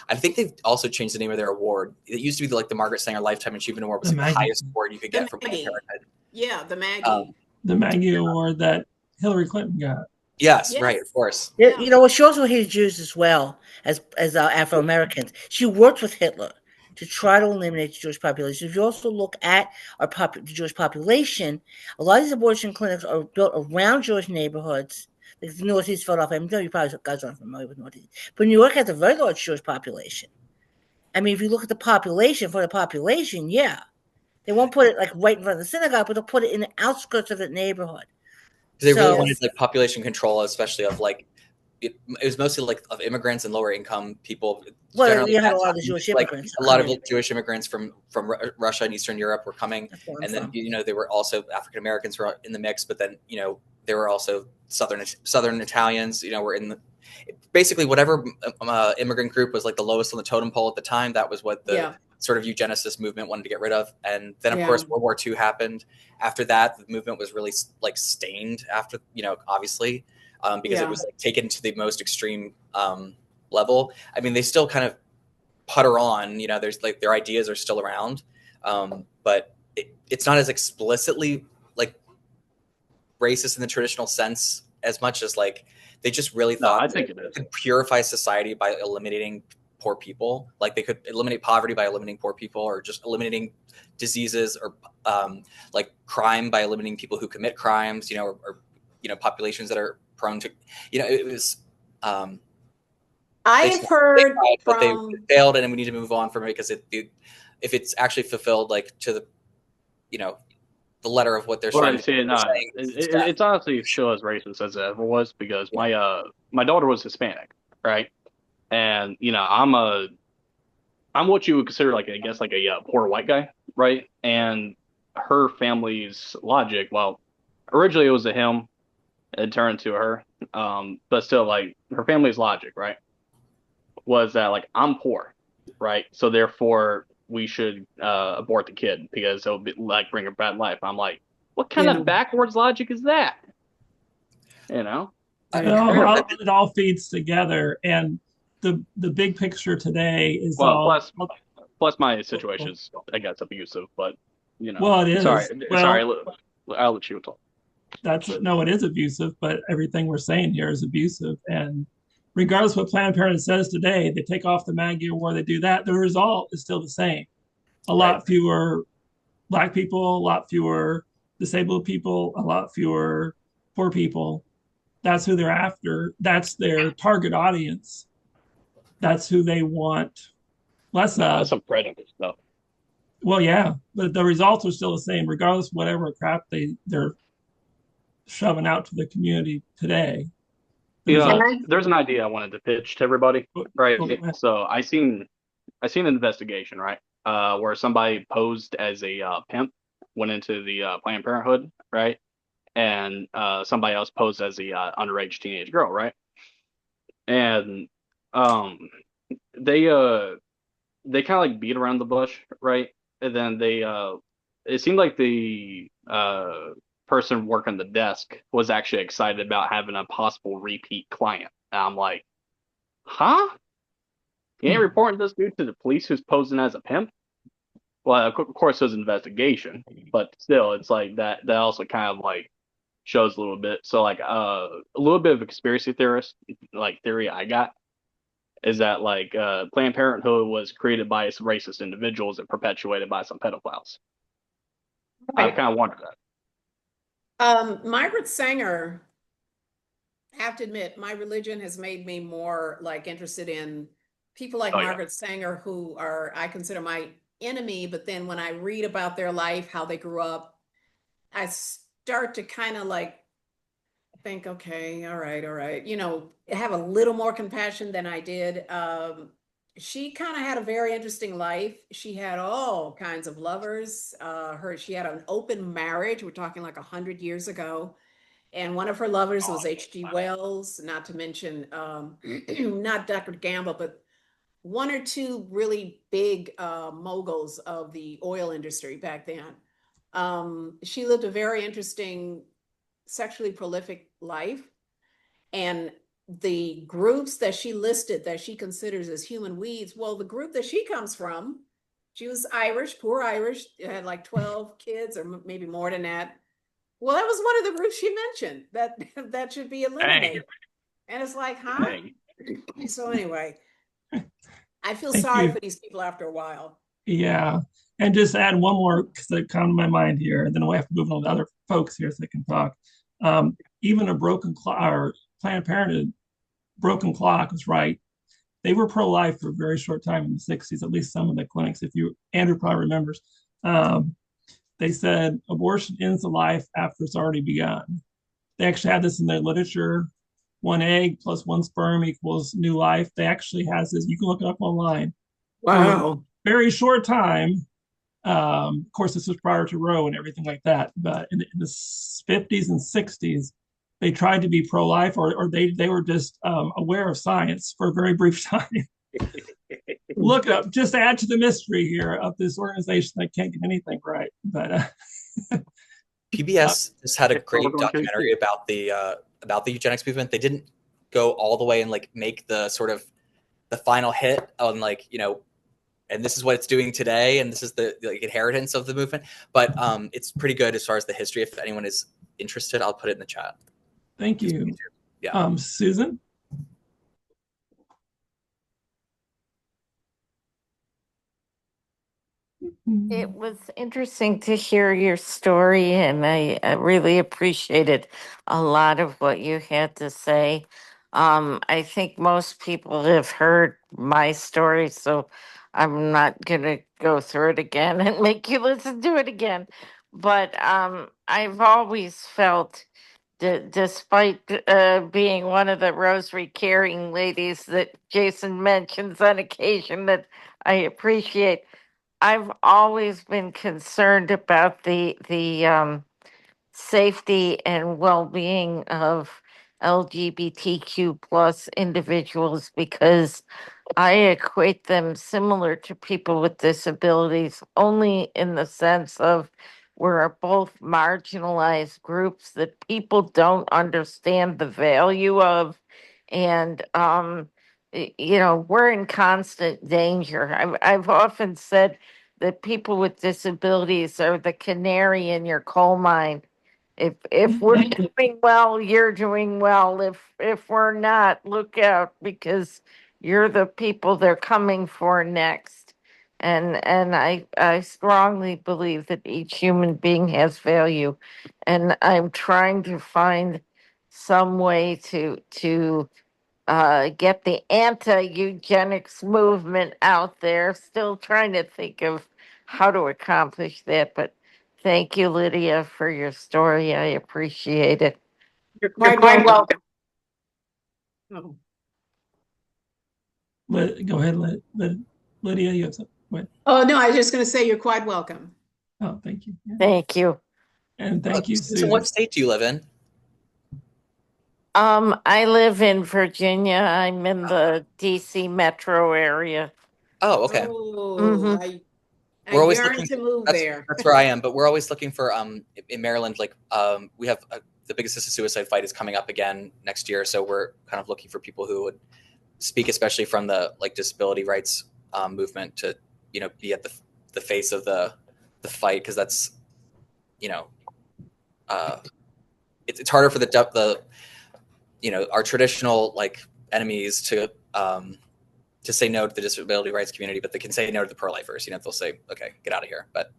Speaker 6: I think they've also changed the name of their award. It used to be the Margaret Sanger Lifetime Achievement Award, was
Speaker 1: The
Speaker 6: the
Speaker 1: Maggie.
Speaker 6: highest award you could get from Planned Parenthood.
Speaker 2: Yeah, the Maggie.
Speaker 1: The Maggie Award that Hillary Clinton got.
Speaker 6: Yes, right, of course.
Speaker 5: Yeah. You know what? She also hated Jews as well as Afro Americans. She worked with Hitler to try to eliminate the Jewish population. If you also look at the Jewish population, a lot of these abortion clinics are built around Jewish neighborhoods. Like the Northeast Philadelphia. I know you probably guys aren't familiar with Northeast, but New York has a very large Jewish population. I mean, if you look at the population for the population, yeah, they won't put it like right in front of the synagogue, but they'll put it in the outskirts of the neighborhood.
Speaker 6: They really wanted population control, especially of it was mostly of immigrants and lower income people.
Speaker 5: Well, you had a lot of the Jewish immigrants.
Speaker 6: A lot of Jewish immigrants from Russia and Eastern Europe were coming, and then there were also African Americans were in the mix. But then there were also Southern Italians. Were in basically whatever immigrant group was the lowest on the totem pole at the time. That was what the sort of eugenicist movement wanted to get rid of. And then of course World War II happened. After that, the movement was really stained after, obviously, because it was taken to the most extreme level. I mean, they still kind of putter on, there's their ideas are still around. But it's not as explicitly racist in the traditional sense as much as they just really thought
Speaker 7: I think it is.
Speaker 6: Could purify society by eliminating poor people. They could eliminate poverty by eliminating poor people, or just eliminating diseases, or crime by eliminating people who commit crimes, or populations that are prone to, it was.
Speaker 2: I have heard
Speaker 6: but they failed, and we need to move on from it because if it's actually fulfilled to the letter of what they're saying.
Speaker 7: It's honestly still as racist as it ever was, because my daughter was Hispanic, right? And I'm what you would consider I guess a poor white guy, right? And her family's logic, well, originally it was a him, it turned to her, but still her family's logic, right, was that I'm poor, right? So therefore we should abort the kid because it'll be bring a bad life. I'm like, what kind of backwards logic is that?
Speaker 1: It all feeds together, and the big picture today is
Speaker 7: plus my situation is, I guess, abusive, but
Speaker 1: well, it is.
Speaker 7: Sorry, I'll let you talk.
Speaker 1: It is abusive, but everything we're saying here is abusive, and regardless of what Planned Parenthood says today, they take off the Maggie Award, they do that, the result is still the same. A lot fewer Black people, a lot fewer disabled people, a lot fewer poor people. That's who they're after. That's their target audience. That's who they want less of.
Speaker 7: That's some prejudice stuff.
Speaker 1: Well, yeah, but the results are still the same, regardless of whatever crap they're shoving out to the community today.
Speaker 7: There's an idea I wanted to pitch to everybody, right? So I seen an investigation, right, where somebody posed as a pimp, went into the Planned Parenthood, right, and somebody else posed as a underage teenage girl, right, and they kind of beat around the bush, right, and then it seemed like the person working the desk was actually excited about having a possible repeat client. And I'm like, huh? You ain't reporting this dude to the police who's posing as a pimp? Well, of course, there's an investigation, but still, it's that also kind of shows a little bit. So a little bit of a conspiracy theorist theory I got is that Planned Parenthood was created by some racist individuals and perpetuated by some pedophiles. I kind of wonder that.
Speaker 2: Margaret Sanger, I have to admit, my religion has made me more interested in people like Margaret Sanger, who I consider my enemy. But then when I read about their life, how they grew up, I start to kind of think, okay, all right, have a little more compassion than I did. She kind of had a very interesting life. She had all kinds of lovers. She had an open marriage. We're talking 100 years ago. And one of her lovers was H.G. Wells, not to mention, not Dr. Gamble, but one or two really big moguls of the oil industry back then. She lived a very interesting, sexually prolific life. And the groups that she listed that she considers as human weeds, well, the group that she comes from, she was Irish, poor Irish, had like 12 kids or maybe more than that. Well, that was one of the groups she mentioned that should be eliminated. And it's like, huh?
Speaker 7: Dang.
Speaker 2: So anyway, I feel
Speaker 1: Thank
Speaker 2: sorry
Speaker 1: you.
Speaker 2: for these people after a while.
Speaker 1: Yeah. And just add one more because it come to my mind here, and then we have to move on to other folks here so they can talk. Even a broken clock or Planned Parenthood broken clock was right. They were pro-life for a very short time in the 60s, at least some of the clinics. If you, Andrew probably remembers, they said abortion ends the life after it's already begun. They actually had this in their literature. One egg plus one sperm equals new life. They actually has this. You can look it up online. For a
Speaker 2: Wow.
Speaker 1: very short time, of course, this was prior to Roe and everything like that. But in the 50s and 60s, they tried to be pro-life, or they were just aware of science for a very brief time. Look up, just add to the mystery here of this organization that can't get anything right. But
Speaker 6: PBS just had a great
Speaker 7: Okay.
Speaker 6: documentary about the eugenics movement. They didn't go all the way and like make the sort of the final hit on like, you know, and this is what it's doing today, and this is the like inheritance of the movement. But it's pretty good as far as the history. If anyone is interested, I'll put it in the chat.
Speaker 1: thank you.
Speaker 6: Yeah.
Speaker 1: Susan?
Speaker 4: It was interesting to hear your story, and I really appreciated a lot of what you had to say. I think most people have heard my story, so I'm not going to go through it again and make you listen to it again. But I've always felt, despite being one of the rosary carrying ladies that Jason mentions on occasion, that I appreciate. I've always been concerned about the safety and well-being of LGBTQ plus individuals because I equate them similar to people with disabilities only in the sense of we're both marginalized groups that people don't understand the value of. And, you know, we're in constant danger. I've often said that people with disabilities are the canary in your coal mine. If we're doing well, you're doing well. If we're not, look out because you're the people they're coming for next. And I strongly believe that each human being has value. And I'm trying to find some way to get the anti-eugenics movement out there. Still trying to think of how to accomplish that, but thank you, Lydia, for your story. I appreciate it.
Speaker 2: You're quite welcome. Oh.
Speaker 1: Go ahead, Lydia. You have something.
Speaker 2: Oh, no, I was just going to say you're quite welcome.
Speaker 1: Oh, thank you. Yeah.
Speaker 4: Thank you.
Speaker 1: And thank you,
Speaker 6: Susan,
Speaker 1: Susan.
Speaker 6: what state do you live in?
Speaker 4: I live in Virginia. I'm in the DC metro area.
Speaker 6: Oh, okay.
Speaker 2: Oh, I
Speaker 6: We're always
Speaker 2: yearn
Speaker 6: looking.
Speaker 2: to move
Speaker 6: That's
Speaker 2: there.
Speaker 6: that's where I am. But we're always looking for in Maryland. Like we have the biggest assisted suicide fight is coming up again next year, so we're kind of looking for people who would speak, especially from the like disability rights movement, to be at the face of the fight, because that's it's harder for the our traditional like enemies to say no to the disability rights community, but they can say no to the pro-lifers. They'll say, okay, get out of here. But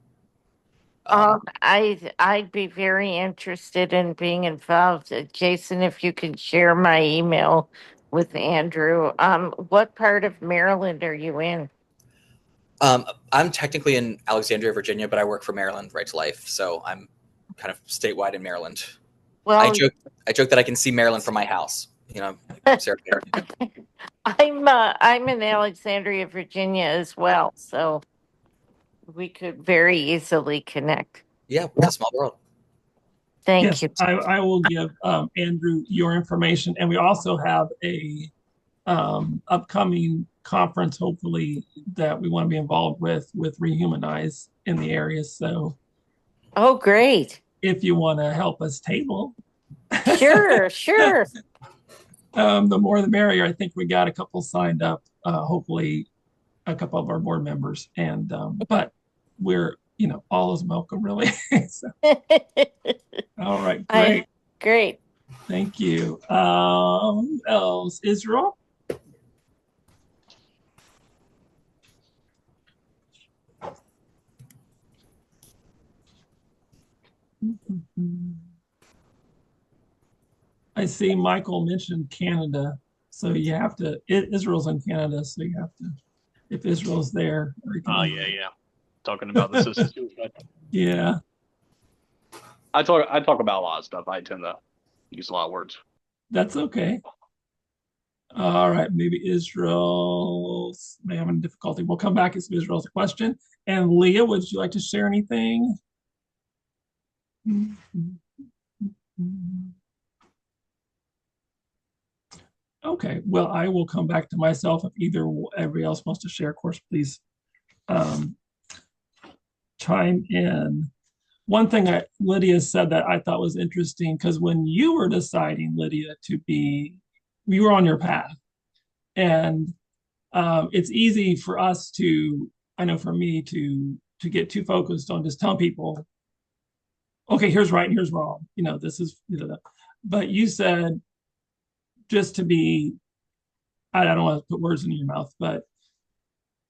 Speaker 4: I'd be very interested in being involved. Jason, if you can share my email with Andrew. What part of Maryland are you in?
Speaker 6: I'm technically in Alexandria, Virginia, but I work for Maryland Right to Life, so I'm kind of statewide in Maryland.
Speaker 4: Well,
Speaker 6: I joke that I can see Maryland from my house. Sarah.
Speaker 4: I'm in Alexandria, Virginia as well, so we could very easily connect.
Speaker 6: Yeah, it's a small world.
Speaker 4: Thank
Speaker 1: Yes,
Speaker 4: you.
Speaker 1: I will give Andrew your information, and we also have a upcoming conference, hopefully, that we want to be involved with Rehumanize in the area. So,
Speaker 4: oh, great!
Speaker 1: If you want to help us table,
Speaker 4: sure.
Speaker 1: The more the merrier. I think we got a couple signed up. Hopefully, a couple of our board members, and but we're all is welcome, really. So, all right, great.
Speaker 4: Great.
Speaker 1: Thank you. Who else? Israel? I see Michael mentioned Canada. So you have to, Israel's in Canada. So you have to, if Israel's there.
Speaker 7: Oh, yeah. Talking about the sister suicide.
Speaker 1: Yeah.
Speaker 7: I talk about a lot of stuff. I tend to use a lot of words.
Speaker 1: That's okay. All right. Maybe Israel may have a difficulty. We'll come back as Israel's a question. And Leah, would you like to share anything? Okay, well, I will come back to myself if either everybody else wants to share. Of course, please um, chime in. One thing Lydia said that I thought was interesting, because when you were deciding, Lydia, you were on your path, and it's easy for us to, I know for me to get too focused on just telling people, okay, here's right and here's wrong. This is, but you said just to be, I don't want to put words in your mouth, but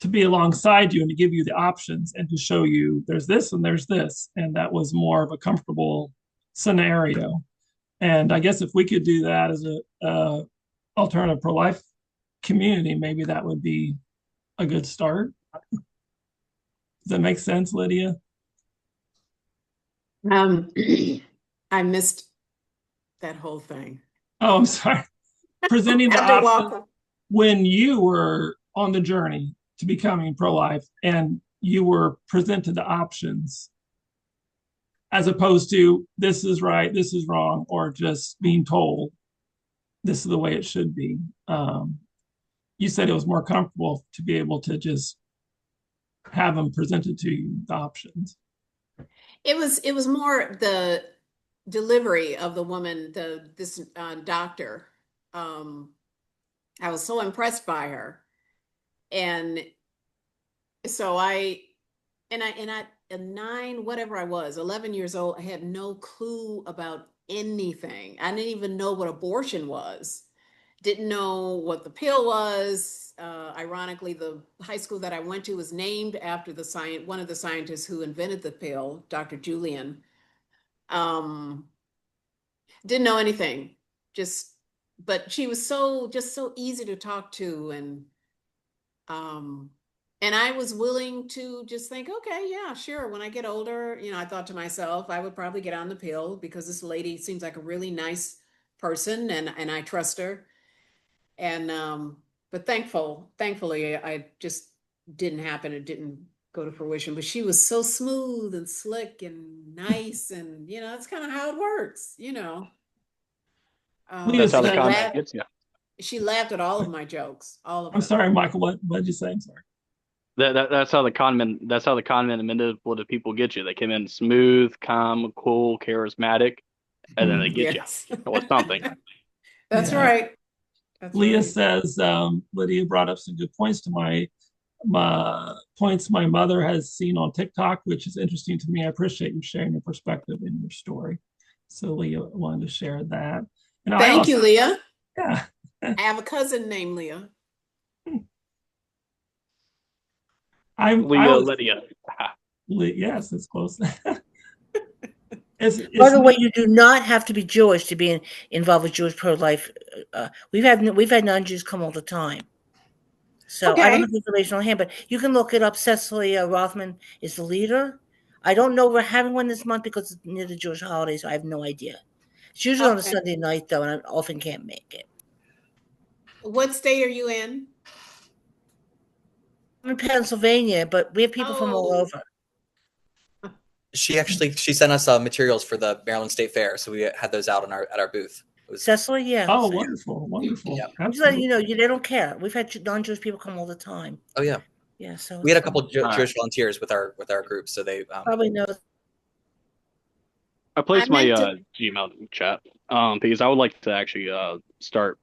Speaker 1: to be alongside you and to give you the options and to show you there's this and there's this. And that was more of a comfortable scenario. And I guess if we could do that as a alternative pro-life community, maybe that would be a good start. Does that make sense, Lydia?
Speaker 2: I missed that whole thing.
Speaker 1: Oh, I'm sorry. Presenting the
Speaker 2: After
Speaker 1: options
Speaker 2: walking.
Speaker 1: when you were on the journey to becoming pro-life and you were presented the options as opposed to this is right, this is wrong, or just being told this is the way it should be. You said it was more comfortable to be able to just have them presented to you, the options.
Speaker 2: It was more the delivery of the woman, this doctor. I was so impressed by her. And so at 9, whatever I was, 11 years old, I had no clue about anything. I didn't even know what abortion was. Didn't know what the pill was. Ironically, the high school that I went to was named after one of the scientists who invented the pill, Dr. Julian. Um, didn't know anything. But she was just so easy to talk to, um, and I was willing to just think, okay, yeah, sure. When I get older, I thought to myself, I would probably get on the pill because this lady seems like a really nice person, and I trust her. And but thankfully, I just didn't happen. It didn't go to fruition. But she was so smooth and slick and nice, and that's kind of how it works.
Speaker 1: Leah
Speaker 7: That's how the
Speaker 2: She
Speaker 1: said,
Speaker 7: comment
Speaker 2: laughed.
Speaker 7: gets you.
Speaker 2: She laughed at all of my jokes, all of
Speaker 1: I'm
Speaker 2: them.
Speaker 1: sorry, Michael, what did you say? I'm sorry.
Speaker 7: That's how the conman and manipulative people get you. They come in smooth, calm, cool, charismatic, and then they get you
Speaker 2: Yes.
Speaker 7: with something.
Speaker 2: That's
Speaker 1: Yeah.
Speaker 2: right. That's
Speaker 1: Leah
Speaker 2: right.
Speaker 1: says, Lydia brought up some good points to my points my mother has seen on TikTok, which is interesting to me. I appreciate you sharing your perspective in your story. So Leah wanted to share that. And I
Speaker 2: Thank
Speaker 1: also,
Speaker 2: you, Leah.
Speaker 1: yeah.
Speaker 2: I have a cousin named Leah.
Speaker 1: I
Speaker 7: Leah,
Speaker 1: was,
Speaker 7: Lydia.
Speaker 1: yes, it's close.
Speaker 5: By
Speaker 1: It's
Speaker 5: the way,
Speaker 1: neat.
Speaker 5: you do not have to be Jewish to be involved with Jewish pro-life. We've had non-Jews come all the time. So I don't
Speaker 2: Okay.
Speaker 5: have the information on hand, but you can look it up. Cecily Rothman is the leader. I don't know we're having one this month because it's near the Jewish holidays, so I have no idea. It's usually on a
Speaker 2: Okay.
Speaker 5: Sunday night, though, and I often can't make it.
Speaker 2: What state are you in?
Speaker 5: I'm in Pennsylvania, but we have people from all
Speaker 2: Oh,
Speaker 5: over.
Speaker 6: She sent us materials for the Maryland State Fair, so we had those out at our booth. It was
Speaker 5: Cecily, yeah.
Speaker 1: Oh, wonderful, wonderful.
Speaker 6: yeah.
Speaker 5: I'm just letting you
Speaker 1: Absolutely.
Speaker 5: know, they don't care. We've had non-Jewish people come all the time.
Speaker 6: Oh yeah.
Speaker 5: Yeah, so
Speaker 6: We had
Speaker 5: it's
Speaker 6: a couple
Speaker 5: fun.
Speaker 7: All right.
Speaker 6: Jewish volunteers with our group, so they
Speaker 5: Probably know.
Speaker 7: I
Speaker 2: I
Speaker 7: placed my
Speaker 2: meant to.
Speaker 7: Gmail chat because I would like to actually start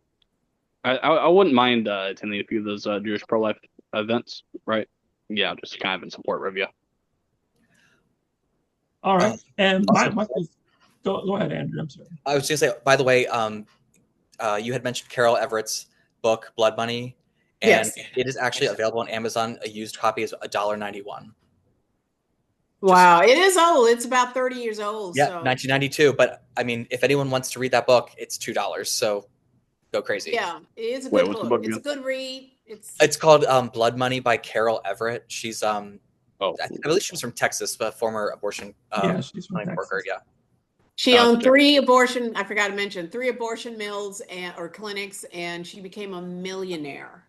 Speaker 7: I wouldn't mind attending a few of those Jewish pro-life events, right? Yeah, just kind of in support of you.
Speaker 1: All right. And
Speaker 3: Awesome.
Speaker 1: Michael, go ahead, Andrew. I'm sorry.
Speaker 6: I was going to say, by the way, you had mentioned Carol Everett's book, Blood Money, and
Speaker 2: Yes.
Speaker 6: it is actually available on Amazon. A used copy is $1.91.
Speaker 2: Wow, it is old. It's about 30 years old.
Speaker 6: Yeah,
Speaker 2: So
Speaker 6: 1992. But I mean, if anyone wants to read that book, it's $2. So go crazy.
Speaker 2: yeah, it is a
Speaker 7: Wait,
Speaker 2: good
Speaker 7: what's the
Speaker 2: book.
Speaker 7: book
Speaker 2: It's a
Speaker 7: again?
Speaker 2: good read.
Speaker 6: It's called Blood Money by Carol Everett. She's
Speaker 7: Oh,
Speaker 6: I believe she was from Texas, but former abortion
Speaker 1: Yeah, she's from
Speaker 6: clinic worker.
Speaker 1: Texas.
Speaker 6: Yeah.
Speaker 2: She
Speaker 7: gotcha.
Speaker 2: owned three abortion, I forgot to mention, three abortion mills or clinics, and she became a millionaire.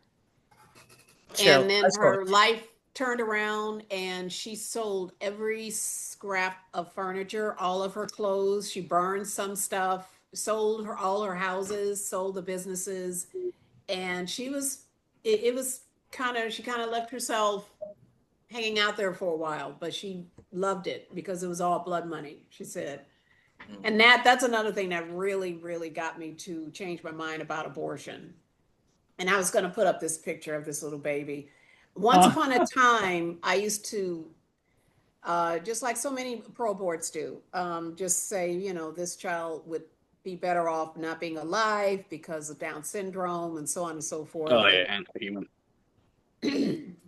Speaker 5: So
Speaker 2: And then
Speaker 3: That's cool.
Speaker 2: her life turned around and she sold every scrap of furniture, all of her clothes. She burned some stuff, sold all her houses, sold the businesses. And it was she kind of left herself hanging out there for a while, but she loved it because it was all blood money, she said. And that's another thing that really, really got me to change my mind about abortion. And I was going to put up this picture of this little baby. Once
Speaker 1: Uh,
Speaker 2: upon a time, I used to, just like so many pro boards do, just say, this child would be better off not being alive because of Down syndrome and so on and so forth.
Speaker 7: Oh yeah, anti-human.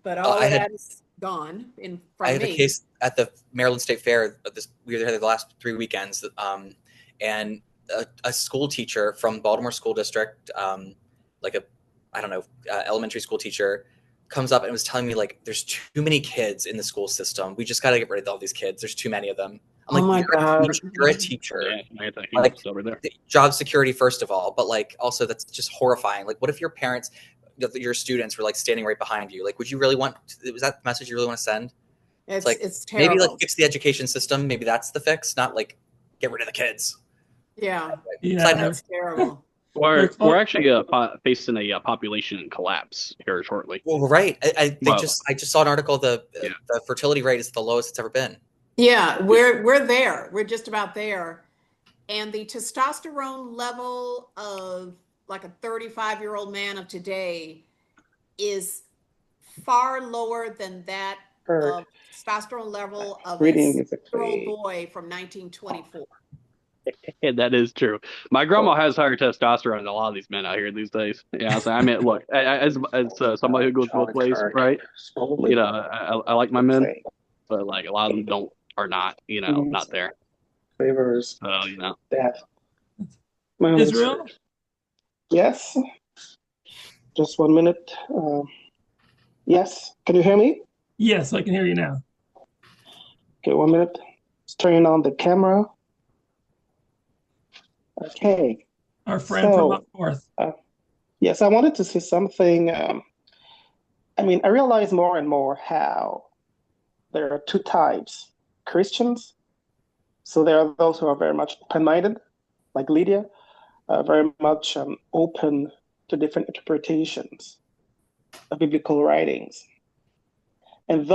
Speaker 2: But all
Speaker 6: I
Speaker 2: of
Speaker 6: had
Speaker 2: that is gone
Speaker 6: I
Speaker 2: from
Speaker 6: had a
Speaker 2: me.
Speaker 6: case at the Maryland State Fair. We were there the last 3 weekends, and a school teacher from Baltimore School District, like a I don't know elementary school teacher, comes up and was telling me like, there's too many kids in the school system. We just got to get rid of all these kids. There's too many of them. I'm
Speaker 2: Oh
Speaker 6: like,
Speaker 2: my God.
Speaker 6: you're a teacher.
Speaker 7: Yeah, anti-human
Speaker 6: Like,
Speaker 7: over there.
Speaker 6: job security first of all, but like also that's just horrifying. Like, what if your parents, your students were like standing right behind you? Like, would you really want? Was that the message you really want to send? It's like
Speaker 2: It's
Speaker 6: maybe like
Speaker 2: terrible.
Speaker 6: fix the education system. Maybe that's the fix, not like get rid of the kids.
Speaker 2: Yeah,
Speaker 6: Side
Speaker 1: yeah.
Speaker 6: note.
Speaker 2: it's terrible.
Speaker 7: We're actually facing a population collapse here shortly.
Speaker 6: Well, right.
Speaker 7: Well,
Speaker 6: I just saw an article.
Speaker 7: yeah.
Speaker 6: The fertility rate is the lowest it's ever been.
Speaker 2: Yeah, we're there. We're just about there. And the testosterone level of like a 35-year-old man of today is far lower than that
Speaker 8: Heard
Speaker 2: of testosterone level of a
Speaker 8: reading is
Speaker 2: 6-year-old old
Speaker 8: actually
Speaker 2: boy from 1924.
Speaker 7: Yeah, that is true. My grandma has higher testosterone than a lot of these men out here these days. Yeah, so I mean, look, as somebody who goes both
Speaker 8: Charlie
Speaker 7: ways,
Speaker 8: Kirk
Speaker 7: right?
Speaker 8: slowly
Speaker 7: I like my
Speaker 8: would
Speaker 7: men,
Speaker 8: say
Speaker 7: but like a lot of them are not,
Speaker 8: things
Speaker 7: not there.
Speaker 8: favors
Speaker 7: So,
Speaker 8: death. My
Speaker 1: Israel?
Speaker 8: research. Yes, just 1 minute. Yes, can you hear me?
Speaker 1: Yes, I can hear you now.
Speaker 8: Okay, 1 minute. Just turning on the camera. Okay,
Speaker 1: Our friend from up north.
Speaker 8: yes, I wanted to say something. I mean, I realize more and more how there are two types: Christians. So there are those who are very much open-minded, like Lydia, very much open to different interpretations of biblical writings, and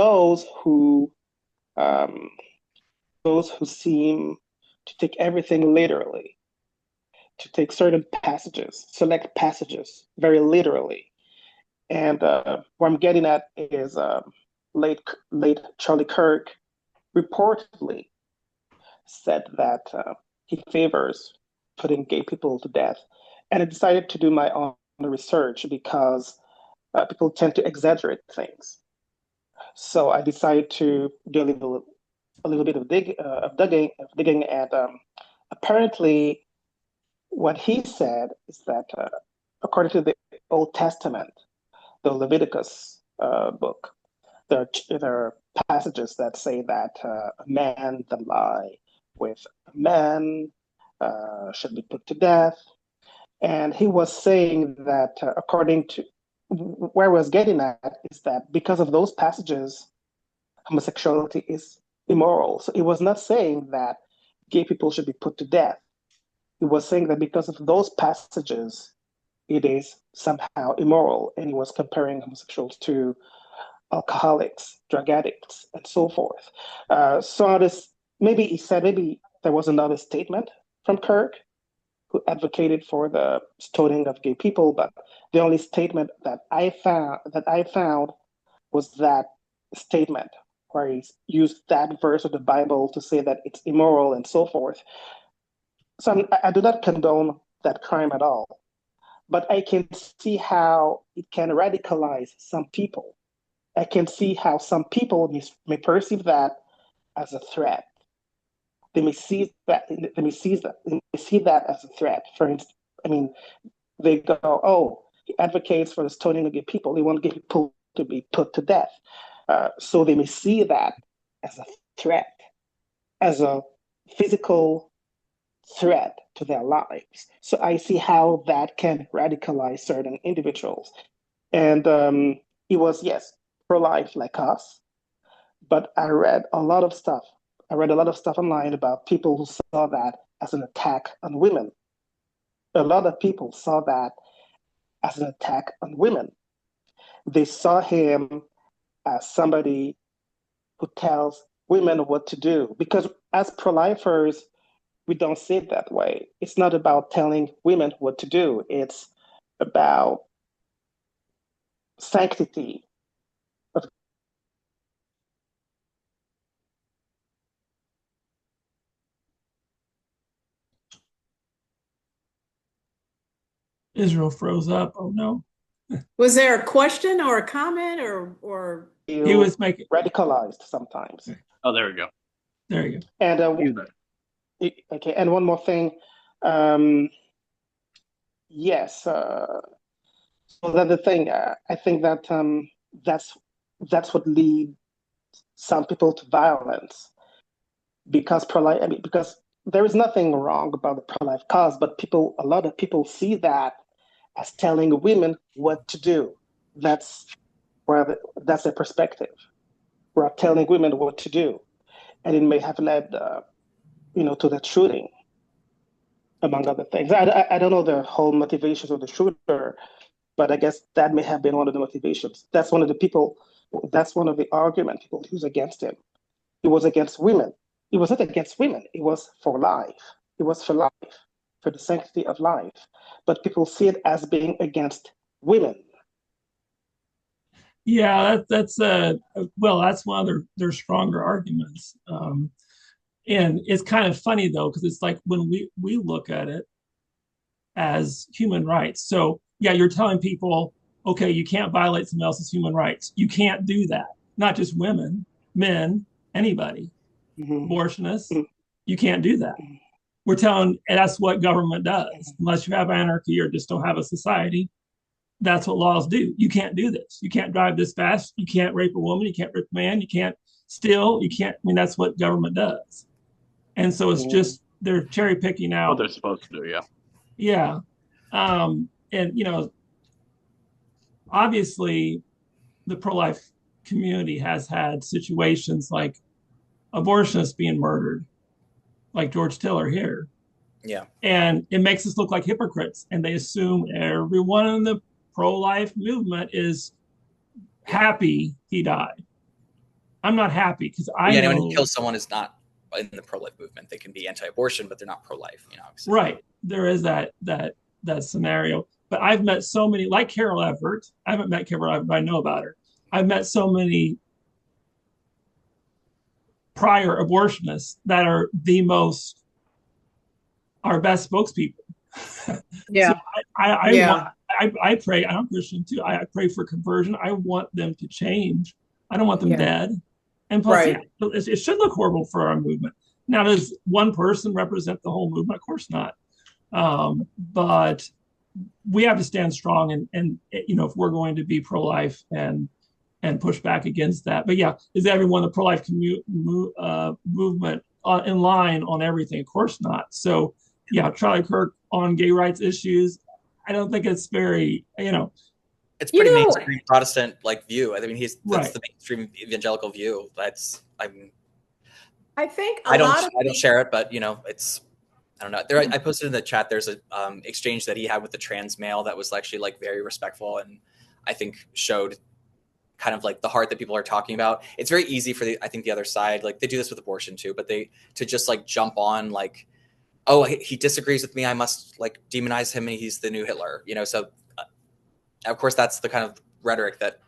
Speaker 8: um, those who seem to take everything literally, to take certain passages, select passages very literally. And what I'm getting at is late Charlie Kirk reportedly said that he favors putting gay people to death. And I decided to do my own research because people tend to exaggerate things. So I decided to do a little bit of digging, and apparently, what he said is that according to the Old Testament, the Leviticus book, there are passages that say that a man that lie with a man should be put to death. And he was saying that according to where I was getting at is that because of those passages, homosexuality is immoral. So he was not saying that gay people should be put to death. He was saying that because of those passages, it is somehow immoral. And he was comparing homosexuals to alcoholics, drug addicts, and so forth. So this maybe he said maybe there was another statement from Kirk, who advocated for the stoning of gay people, but the only statement that I found was that statement where he used that verse of the Bible to say that it's immoral and so forth. So I do not condone that crime at all, but I can see how it can radicalize some people. I can see how some people may perceive that as a threat. They may see that as a threat. For instance, I mean, they go, "Oh, he advocates for the stoning of gay people. They want gay people to be put to death." So they may see that as a threat, as a physical threat to their lives. So I see how that can radicalize certain individuals. And it was, yes, pro-life like us, but I read a lot of stuff. I read a lot of stuff online about people who saw that as an attack on women. A lot of people saw that as an attack on women. They saw him as somebody who tells women what to do. Because as pro-lifers, we don't see it that way. It's not about telling women what to do. It's about sanctity of
Speaker 1: Israel froze up. Oh no.
Speaker 2: Was there a question or a comment or
Speaker 1: He
Speaker 8: feel
Speaker 1: was making.
Speaker 8: radicalized sometimes.
Speaker 7: Oh, there we go.
Speaker 1: There you go.
Speaker 8: And
Speaker 7: He's there.
Speaker 8: okay, and one more thing. Um, yes, so that's the thing. I think that that's what leads some people to violence because pro-life. I mean, because there is nothing wrong about the pro-life cause, but a lot of people see that as telling women what to do. That's that's their perspective. We're telling women what to do, and it may have led, to the shooting, among other things. I don't know the whole motivations of the shooter, but I guess that may have been one of the motivations. That's one of the people. That's one of the argument people use against him. It was against women. It was not against women. It was for life. It was for life, for the sanctity of life. But people see it as being against women.
Speaker 1: Yeah, that's well, that's one of their stronger arguments. And it's kind of funny though, because it's like when we look at it as human rights. So yeah, you're telling people, okay, you can't violate someone else's human rights. You can't do that. Not just women, men, anybody,
Speaker 8: Mhm.
Speaker 1: abortionists.
Speaker 8: Mhm.
Speaker 1: You can't do that. We're telling, and that's what government does. Unless you have anarchy or just don't have a society, that's what laws do. You can't do this. You can't drive this fast. You can't rape a woman. You can't rape a man. You can't steal. You can't. I mean, that's what government does. And so it's
Speaker 8: Mhm.
Speaker 1: just they're cherry picking
Speaker 7: What
Speaker 1: out.
Speaker 7: they're supposed to do, yeah.
Speaker 1: Yeah. And obviously, the pro-life community has had situations like abortionists being murdered, like George Tiller here,
Speaker 6: Yeah.
Speaker 1: and it makes us look like hypocrites. And they assume everyone in the pro-life movement is happy he died. I'm not happy because I
Speaker 6: Yeah, anyone who
Speaker 1: know.
Speaker 6: kills someone is not in the pro-life movement. They can be anti-abortion, but they're not pro-life. Obviously.
Speaker 1: Right, there is that scenario. But I've met so many, like Carol Everett. I haven't met Carol Everett, but I know about her. I've met so many prior abortionists that are our best spokespeople. So
Speaker 2: yeah,
Speaker 1: I want
Speaker 2: yeah,
Speaker 1: I pray. I'm Christian too. I pray for conversion. I want them to change. I don't want them
Speaker 2: yeah,
Speaker 1: dead. And plus, yeah,
Speaker 2: right.
Speaker 1: it should look horrible for our movement. Now, does one person represent the whole movement? Of course not. But we have to stand strong, and if we're going to be pro-life and push back against that. But yeah, is everyone the pro-life movement in line on everything? Of course not. So yeah, Charlie Kirk on gay rights issues, I don't think it's very,
Speaker 6: It's
Speaker 2: You
Speaker 6: pretty
Speaker 2: know,
Speaker 6: mainstream Protestant view. I mean, that's
Speaker 1: right.
Speaker 6: the mainstream evangelical view.
Speaker 2: I think a
Speaker 6: I don't
Speaker 2: lot of
Speaker 6: I don't
Speaker 2: people.
Speaker 6: share it, but it's I don't know. I posted in the chat. There's a exchange that he had with the trans male that was actually like very respectful, and I think showed kind of like the heart that people are talking about. It's very easy for I think the other side, like they do this with abortion too, but they to just like jump on like oh, he disagrees with me, I must like demonize him and he's the new Hitler, so of course that's the kind of rhetoric that,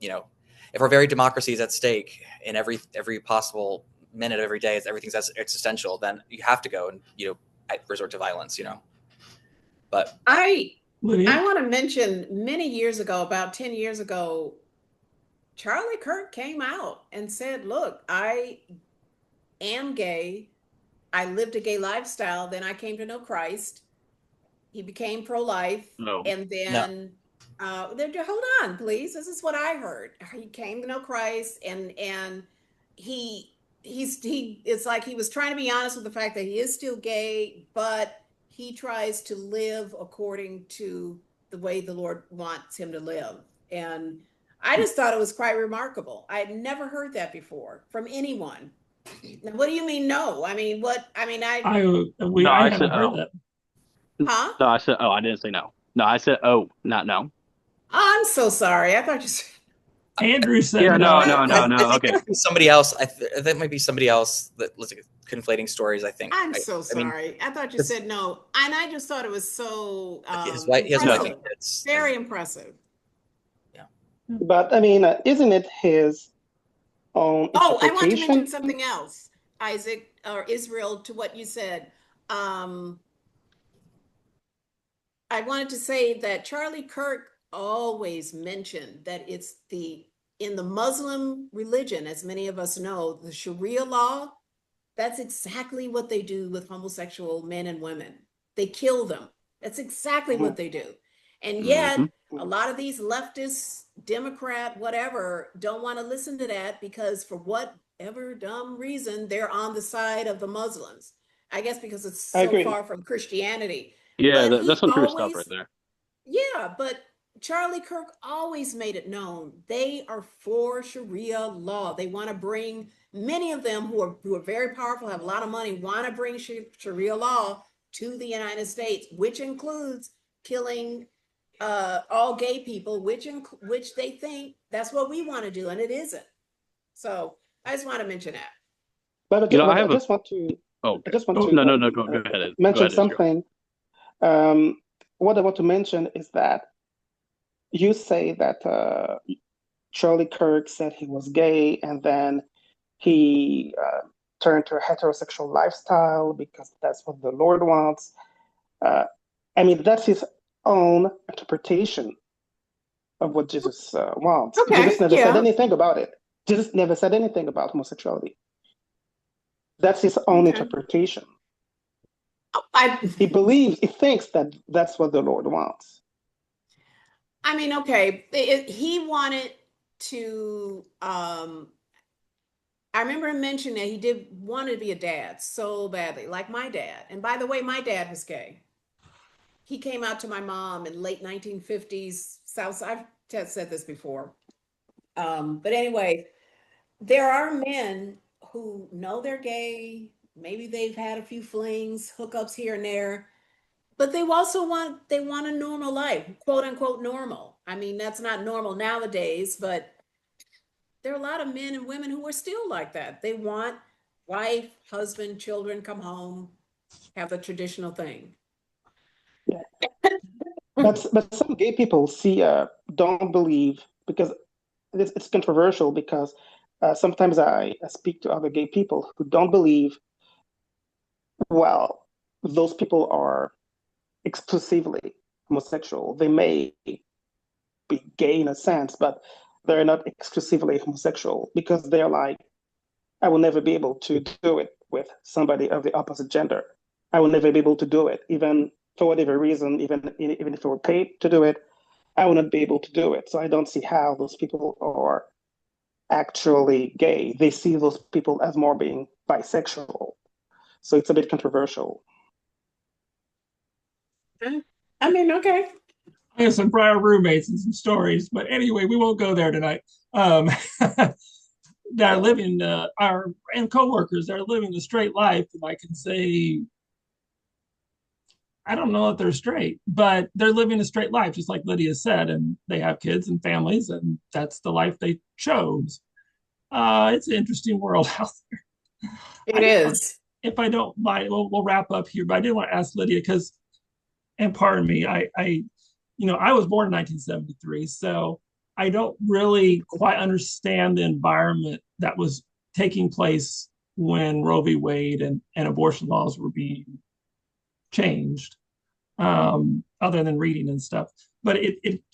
Speaker 6: if our very democracy is at stake in every possible minute of every day, everything's as existential, then you have to go and resort to violence. But
Speaker 2: I
Speaker 1: Lydia?
Speaker 2: want to mention many years ago, about 10 years ago, Charlie Kirk came out and said, "Look, I am gay. I lived a gay lifestyle. Then I came to know Christ. He became pro-life,
Speaker 7: No.
Speaker 2: and
Speaker 6: no,
Speaker 2: then hold on, please. This is what I heard. He came to know Christ, and he it's like he was trying to be honest with the fact that he is still gay, but he tries to live according to the way the Lord wants him to live. And I just thought it was quite remarkable. I had never heard that before from anyone. Now, what do you mean no? I mean, what? I mean,
Speaker 7: No,
Speaker 1: I
Speaker 7: I said
Speaker 1: hadn't heard
Speaker 7: oh.
Speaker 1: that.
Speaker 2: huh?
Speaker 7: No, I said oh. I didn't say no. No, I said oh, not no.
Speaker 2: Oh, I'm so sorry. I thought you said
Speaker 1: Andrew said
Speaker 7: Yeah, no,
Speaker 1: no.
Speaker 7: no,
Speaker 6: I,
Speaker 7: no,
Speaker 6: I
Speaker 7: no.
Speaker 6: think
Speaker 7: Okay.
Speaker 6: that might be somebody else. That might be somebody else that was conflating stories. I think.
Speaker 2: I'm so
Speaker 6: I mean,
Speaker 2: sorry. I thought you
Speaker 6: because
Speaker 2: said no. And I just thought it was so
Speaker 6: his wife, he has wife and
Speaker 2: impressive.
Speaker 6: kids, and
Speaker 2: Very impressive.
Speaker 6: yeah.
Speaker 8: But I mean, isn't it his own
Speaker 2: Oh, I want to mention
Speaker 8: interpretation?
Speaker 2: something else, Isaac or Israel, to what you said. Um, I wanted to say that Charlie Kirk always mentioned that it's in the Muslim religion, as many of us know, the Sharia law. That's exactly what they do with homosexual men and women. They kill them. That's exactly what
Speaker 8: Mhm.
Speaker 2: they do. And
Speaker 7: Hmm.
Speaker 2: yet, a lot of these leftists, Democrat, whatever, don't want to listen to that because for whatever dumb reason, they're on the side of the Muslims. I guess because it's
Speaker 8: I
Speaker 2: so
Speaker 8: agree.
Speaker 2: far from Christianity.
Speaker 7: Yeah,
Speaker 2: But
Speaker 7: that's
Speaker 2: he
Speaker 7: some true stuff right
Speaker 2: always,
Speaker 7: there.
Speaker 2: yeah, but Charlie Kirk always made it known they are for Sharia law. They want to bring many of them who are very powerful, have a lot of money, want to bring Sharia law to the United States, which includes killing all gay people, which they think that's what we want to do, and it isn't. So I just want to mention that.
Speaker 8: But
Speaker 7: I
Speaker 8: I
Speaker 7: have a.
Speaker 8: just want to
Speaker 7: Oh,
Speaker 8: I
Speaker 7: okay.
Speaker 8: just want
Speaker 1: Oh,
Speaker 8: to
Speaker 7: No, no, no. Go ahead. Go
Speaker 8: mention
Speaker 7: ahead, Israel.
Speaker 8: something. Um, what I want to mention is that you say that Charlie Kirk said he was gay, and then he turned to a heterosexual lifestyle because that's what the Lord wants. Uh, I mean, that's his own interpretation of what Jesus wants. Jesus
Speaker 2: Okay,
Speaker 8: never said
Speaker 2: yeah,
Speaker 8: anything about it. Jesus never said anything about homosexuality. That's his own
Speaker 2: okay.
Speaker 8: interpretation.
Speaker 2: I
Speaker 8: He thinks that that's what the Lord wants.
Speaker 2: I mean, okay, he wanted to I remember him mentioning that he did want to be a dad so badly, like my dad. And by the way, my dad was gay. He came out to my mom in late 1950s South. I've said this before. But anyway, there are men who know they're gay. Maybe they've had a few flings, hookups here and there, but they want a normal life, quote unquote normal. I mean, that's not normal nowadays, but there are a lot of men and women who are still like that. They want wife, husband, children, come home, have a traditional thing.
Speaker 8: Yeah. But some gay people don't believe because it's controversial because sometimes I speak to other gay people who don't believe, well, those people are exclusively homosexual. They may be gay in a sense, but they're not exclusively homosexual because they're like, I will never be able to do it with somebody of the opposite gender. I will never be able to do it, even for whatever reason, even if I were paid to do it, I will not be able to do it. So I don't see how those people are actually gay. They see those people as more being bisexual. So it's a bit controversial.
Speaker 2: I mean, okay.
Speaker 1: I have some prior roommates and some stories, but anyway, we won't go there tonight. Um, that are living our and coworkers that are living the straight life, and I can say I don't know if they're straight, but they're living a straight life, just like Lydia said, and they have kids and families, and that's the life they chose. It's an interesting world out there.
Speaker 2: It
Speaker 1: I just want,
Speaker 2: is.
Speaker 1: if I don't mind, we'll wrap up here. But I did want to ask Lydia because, and pardon me, I was born in 1973, so I don't really quite understand the environment that was taking place when Roe v. Wade and abortion laws were being changed, other than reading and stuff. But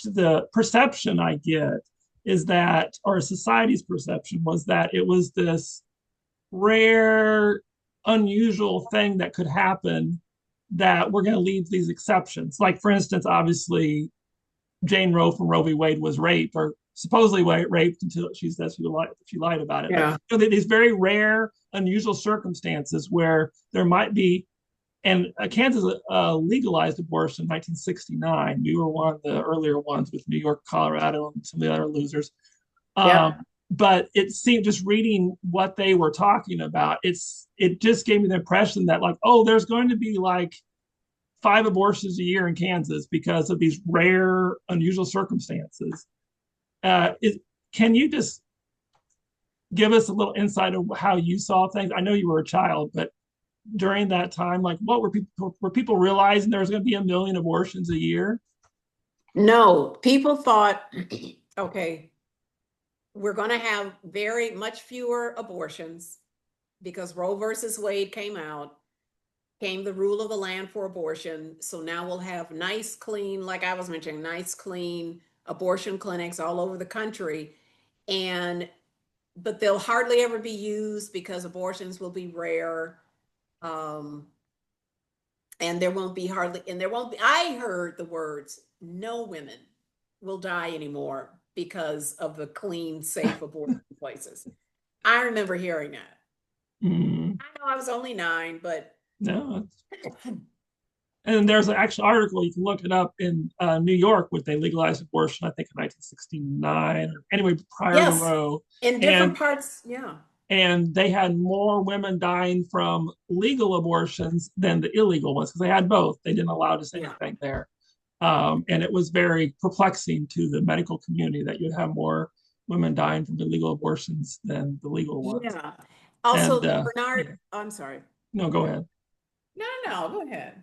Speaker 1: the perception I get is that, or society's perception was that it was this rare, unusual thing that could happen that we're going to leave these exceptions. Like, for instance, obviously, Jane Roe from Roe v. Wade was raped or supposedly raped until she says she lied about it.
Speaker 2: Yeah.
Speaker 1: But these very rare, unusual circumstances where there might be, and Kansas legalized abortion in 1969. We were one of the earlier ones with New York, Colorado, and some of the other losers.
Speaker 2: Yeah.
Speaker 1: But it seemed, just reading what they were talking about, it just gave me the impression that, like, oh, there's going to be like 5 abortions a year in Kansas because of these rare, unusual circumstances. Can you just give us a little insight of how you saw things? I know you were a child, but during that time, like, what were people realizing there was going to be 1 million abortions a year?
Speaker 2: No, people thought, okay, we're going to have very much fewer abortions because Roe versus Wade came out, came the rule of the land for abortion. So now we'll have nice, clean, like I was mentioning, nice, clean abortion clinics all over the country. But they'll hardly ever be used because abortions will be rare. Um, and there won't be I heard the words, no women will die anymore because of the clean, safe abortion places. I remember hearing that.
Speaker 1: Mm,
Speaker 2: I know I was only 9, but
Speaker 1: no. And there's an actual article, you can look it up, in New York, where they legalized abortion, I think in 1969, or anyway, prior to
Speaker 2: yes,
Speaker 1: Roe.
Speaker 2: in different
Speaker 1: And
Speaker 2: parts, yeah.
Speaker 1: and they had more women dying from legal abortions than the illegal ones because they had both. They didn't allow just
Speaker 2: Yeah.
Speaker 1: anything there. And it was very perplexing to the medical community that you'd have more women dying from illegal abortions than the legal ones.
Speaker 2: Yeah.
Speaker 1: And
Speaker 2: Also, Bernard, I'm sorry.
Speaker 1: no, go ahead.
Speaker 2: No, go ahead.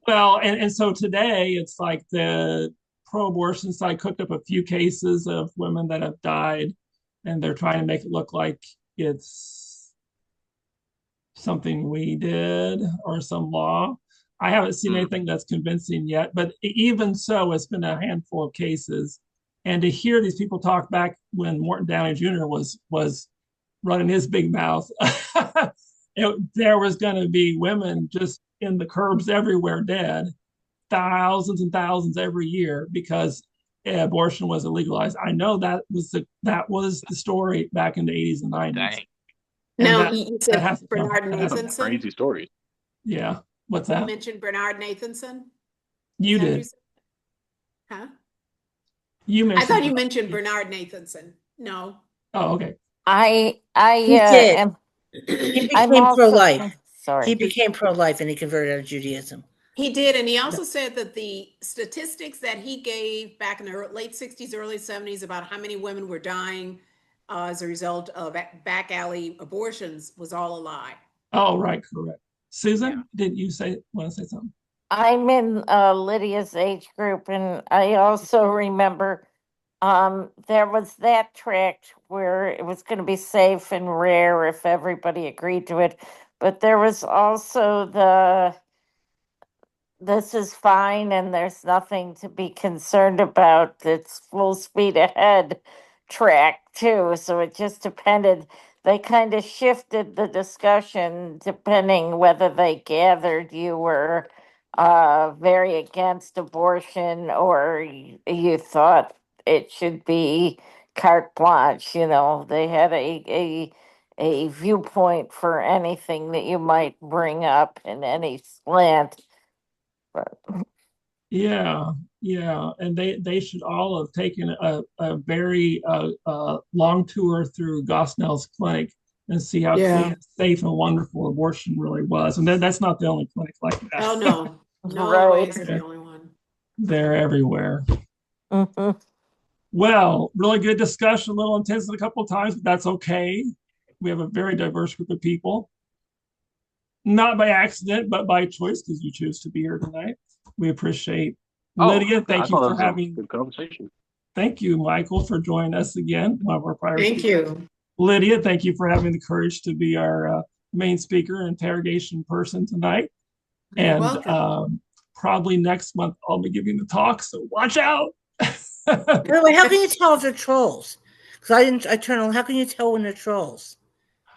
Speaker 1: Well, and so today it's like the pro-abortion side cooked up a few cases of women that have died, and they're trying to make it look like it's something we did or some law. I haven't seen anything that's convincing yet, but even so, it's been a handful of cases. And to hear these people talk back when Morton Downey Jr. was running his big mouth, there was going to be women just in the curbs everywhere dead, thousands and thousands every year because abortion was illegalized. I know that was the story back in the 80s and 90s.
Speaker 7: Dang.
Speaker 1: And
Speaker 2: No,
Speaker 1: that
Speaker 2: you
Speaker 1: that
Speaker 2: said
Speaker 1: has come.
Speaker 2: Bernard
Speaker 1: That hasn't.
Speaker 2: Nathanson.
Speaker 7: Crazy stories.
Speaker 1: Yeah. What's
Speaker 2: You
Speaker 1: that?
Speaker 2: mentioned Bernard Nathanson.
Speaker 1: You
Speaker 2: Is that what you
Speaker 1: did.
Speaker 2: said? Huh?
Speaker 1: You
Speaker 2: I
Speaker 1: mentioned
Speaker 2: thought you
Speaker 1: Bernard.
Speaker 2: mentioned Bernard Nathanson. No.
Speaker 1: Oh, okay.
Speaker 4: I
Speaker 5: He did.
Speaker 4: am
Speaker 5: He
Speaker 4: I'm
Speaker 5: became
Speaker 4: also
Speaker 5: pro-life. He
Speaker 4: sorry.
Speaker 5: became pro-life and he converted out of Judaism.
Speaker 2: He did, and he also said that the statistics that he gave back in the late 60s, early 70s about how many women were dying as a result of back alley abortions was all a lie.
Speaker 1: Oh, right, correct.
Speaker 2: Yeah.
Speaker 1: Susan, did you want to say something?
Speaker 4: I'm in Lydia's age group, and I also remember there was that tract where it was going to be safe and rare if everybody agreed to it. But there was also the this is fine and there's nothing to be concerned about. It's full speed ahead track too. So it just depended. They kind of shifted the discussion depending whether they gathered you were very against abortion or you thought it should be carte blanche. You know, they had a viewpoint for anything that you might bring up in any slant.
Speaker 1: Yeah, yeah, and they should all have taken a very long tour through Gosnell's clinic and see how clean
Speaker 2: Yeah.
Speaker 1: and safe and wonderful abortion really was. And that's not the only clinic like
Speaker 2: Oh,
Speaker 1: that.
Speaker 2: no. No way
Speaker 4: Right.
Speaker 2: is it the only one.
Speaker 1: They're everywhere.
Speaker 4: Mhm.
Speaker 1: Well, really good discussion, a little intense a couple of times, but that's okay. We have a very diverse group of people. not by accident, but by choice because you chose to be here tonight. We appreciate
Speaker 7: Oh,
Speaker 1: Lydia.
Speaker 7: I
Speaker 1: Thank you
Speaker 7: thought
Speaker 1: for
Speaker 7: that was a
Speaker 1: having.
Speaker 7: good conversation.
Speaker 1: Thank you, Michael, for joining us again. One of our prior
Speaker 2: Thank
Speaker 1: speakers.
Speaker 2: you.
Speaker 1: Lydia, thank you for having the courage to be our main speaker and interrogation person tonight.
Speaker 2: You're
Speaker 1: And
Speaker 2: welcome.
Speaker 1: probably next month I'll be giving the talk, so watch out.
Speaker 5: By the way, how can you tell if they're trolls? Because I didn't. I turned on. How can you tell when they're trolls?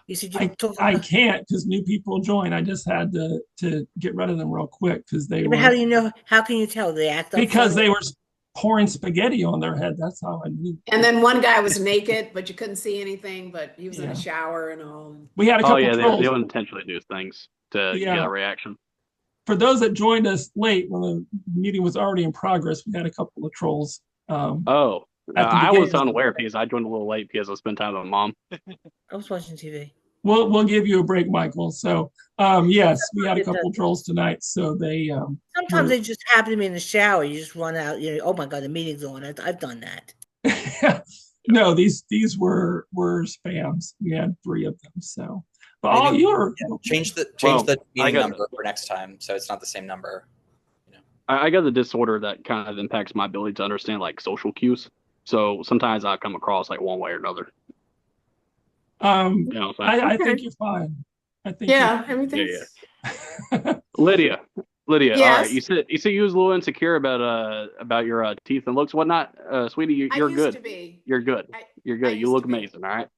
Speaker 5: You said you talk
Speaker 1: I
Speaker 5: about.
Speaker 1: can't because new people join. I just had to get rid of them real quick because they
Speaker 5: Yeah, but how
Speaker 1: were
Speaker 5: do you know? How can you tell? They act up
Speaker 1: because
Speaker 5: funny.
Speaker 1: they were pouring spaghetti on their head. That's how I knew.
Speaker 2: And then one guy was naked, but you couldn't see anything, but he was in a
Speaker 1: Yeah,
Speaker 2: shower and all.
Speaker 1: we had a
Speaker 7: Oh
Speaker 1: couple
Speaker 7: yeah, they
Speaker 1: trolls.
Speaker 7: would intentionally do things to get
Speaker 1: Yeah,
Speaker 7: a reaction.
Speaker 1: for those that joined us late when the meeting was already in progress, we had a couple of trolls
Speaker 7: Oh,
Speaker 1: at the
Speaker 7: I was
Speaker 1: beginning.
Speaker 7: unaware because I joined a little late because I spent time with my mom.
Speaker 5: I was watching TV.
Speaker 1: We'll give you a break, Michael. So yes, we had a couple trolls tonight. So they
Speaker 5: Sometimes
Speaker 1: were
Speaker 5: they just happen to be in the shower. You just run out. You know, oh my god, the meeting's on. I've done that.
Speaker 1: no, these were spams. We had 3 of them. So, but all
Speaker 6: Maybe
Speaker 1: you're
Speaker 6: change the
Speaker 7: Well, I
Speaker 6: meeting
Speaker 7: got
Speaker 6: number for next time so it's not the same number.
Speaker 7: I got the disorder that kind of impacts my ability to understand like social cues. So sometimes I come across like one way or another. You know what I'm saying?
Speaker 1: I think
Speaker 2: Okay.
Speaker 1: you're fine. I think you're
Speaker 2: Yeah,
Speaker 7: Yeah,
Speaker 2: everything's.
Speaker 7: yeah. Lydia, Lydia. All right,
Speaker 2: Yes,
Speaker 7: you said you was a little insecure about your teeth and looks, whatnot. Sweetie,
Speaker 2: I
Speaker 7: you're
Speaker 2: used
Speaker 7: good.
Speaker 2: to be.
Speaker 7: You're good.
Speaker 2: I
Speaker 7: You're
Speaker 2: I
Speaker 7: good. You
Speaker 2: used
Speaker 7: look
Speaker 2: to be.
Speaker 7: amazing. All right.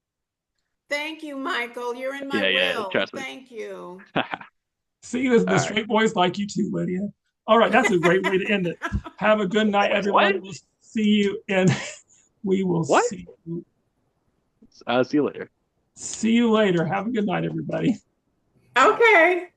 Speaker 2: Thank you, Michael. You're in my
Speaker 7: Yeah, yeah.
Speaker 2: will.
Speaker 7: Trust me.
Speaker 2: Thank you.
Speaker 7: All
Speaker 1: See the
Speaker 7: right.
Speaker 1: straight boys like you too, Lydia. All right, that's a great way to end it. Have a good night,
Speaker 7: Wait, what?
Speaker 1: everyone. We'll see you and we will
Speaker 7: What?
Speaker 1: see you
Speaker 7: See you later.
Speaker 1: see you later. Have a good night, everybody.
Speaker 2: Okay.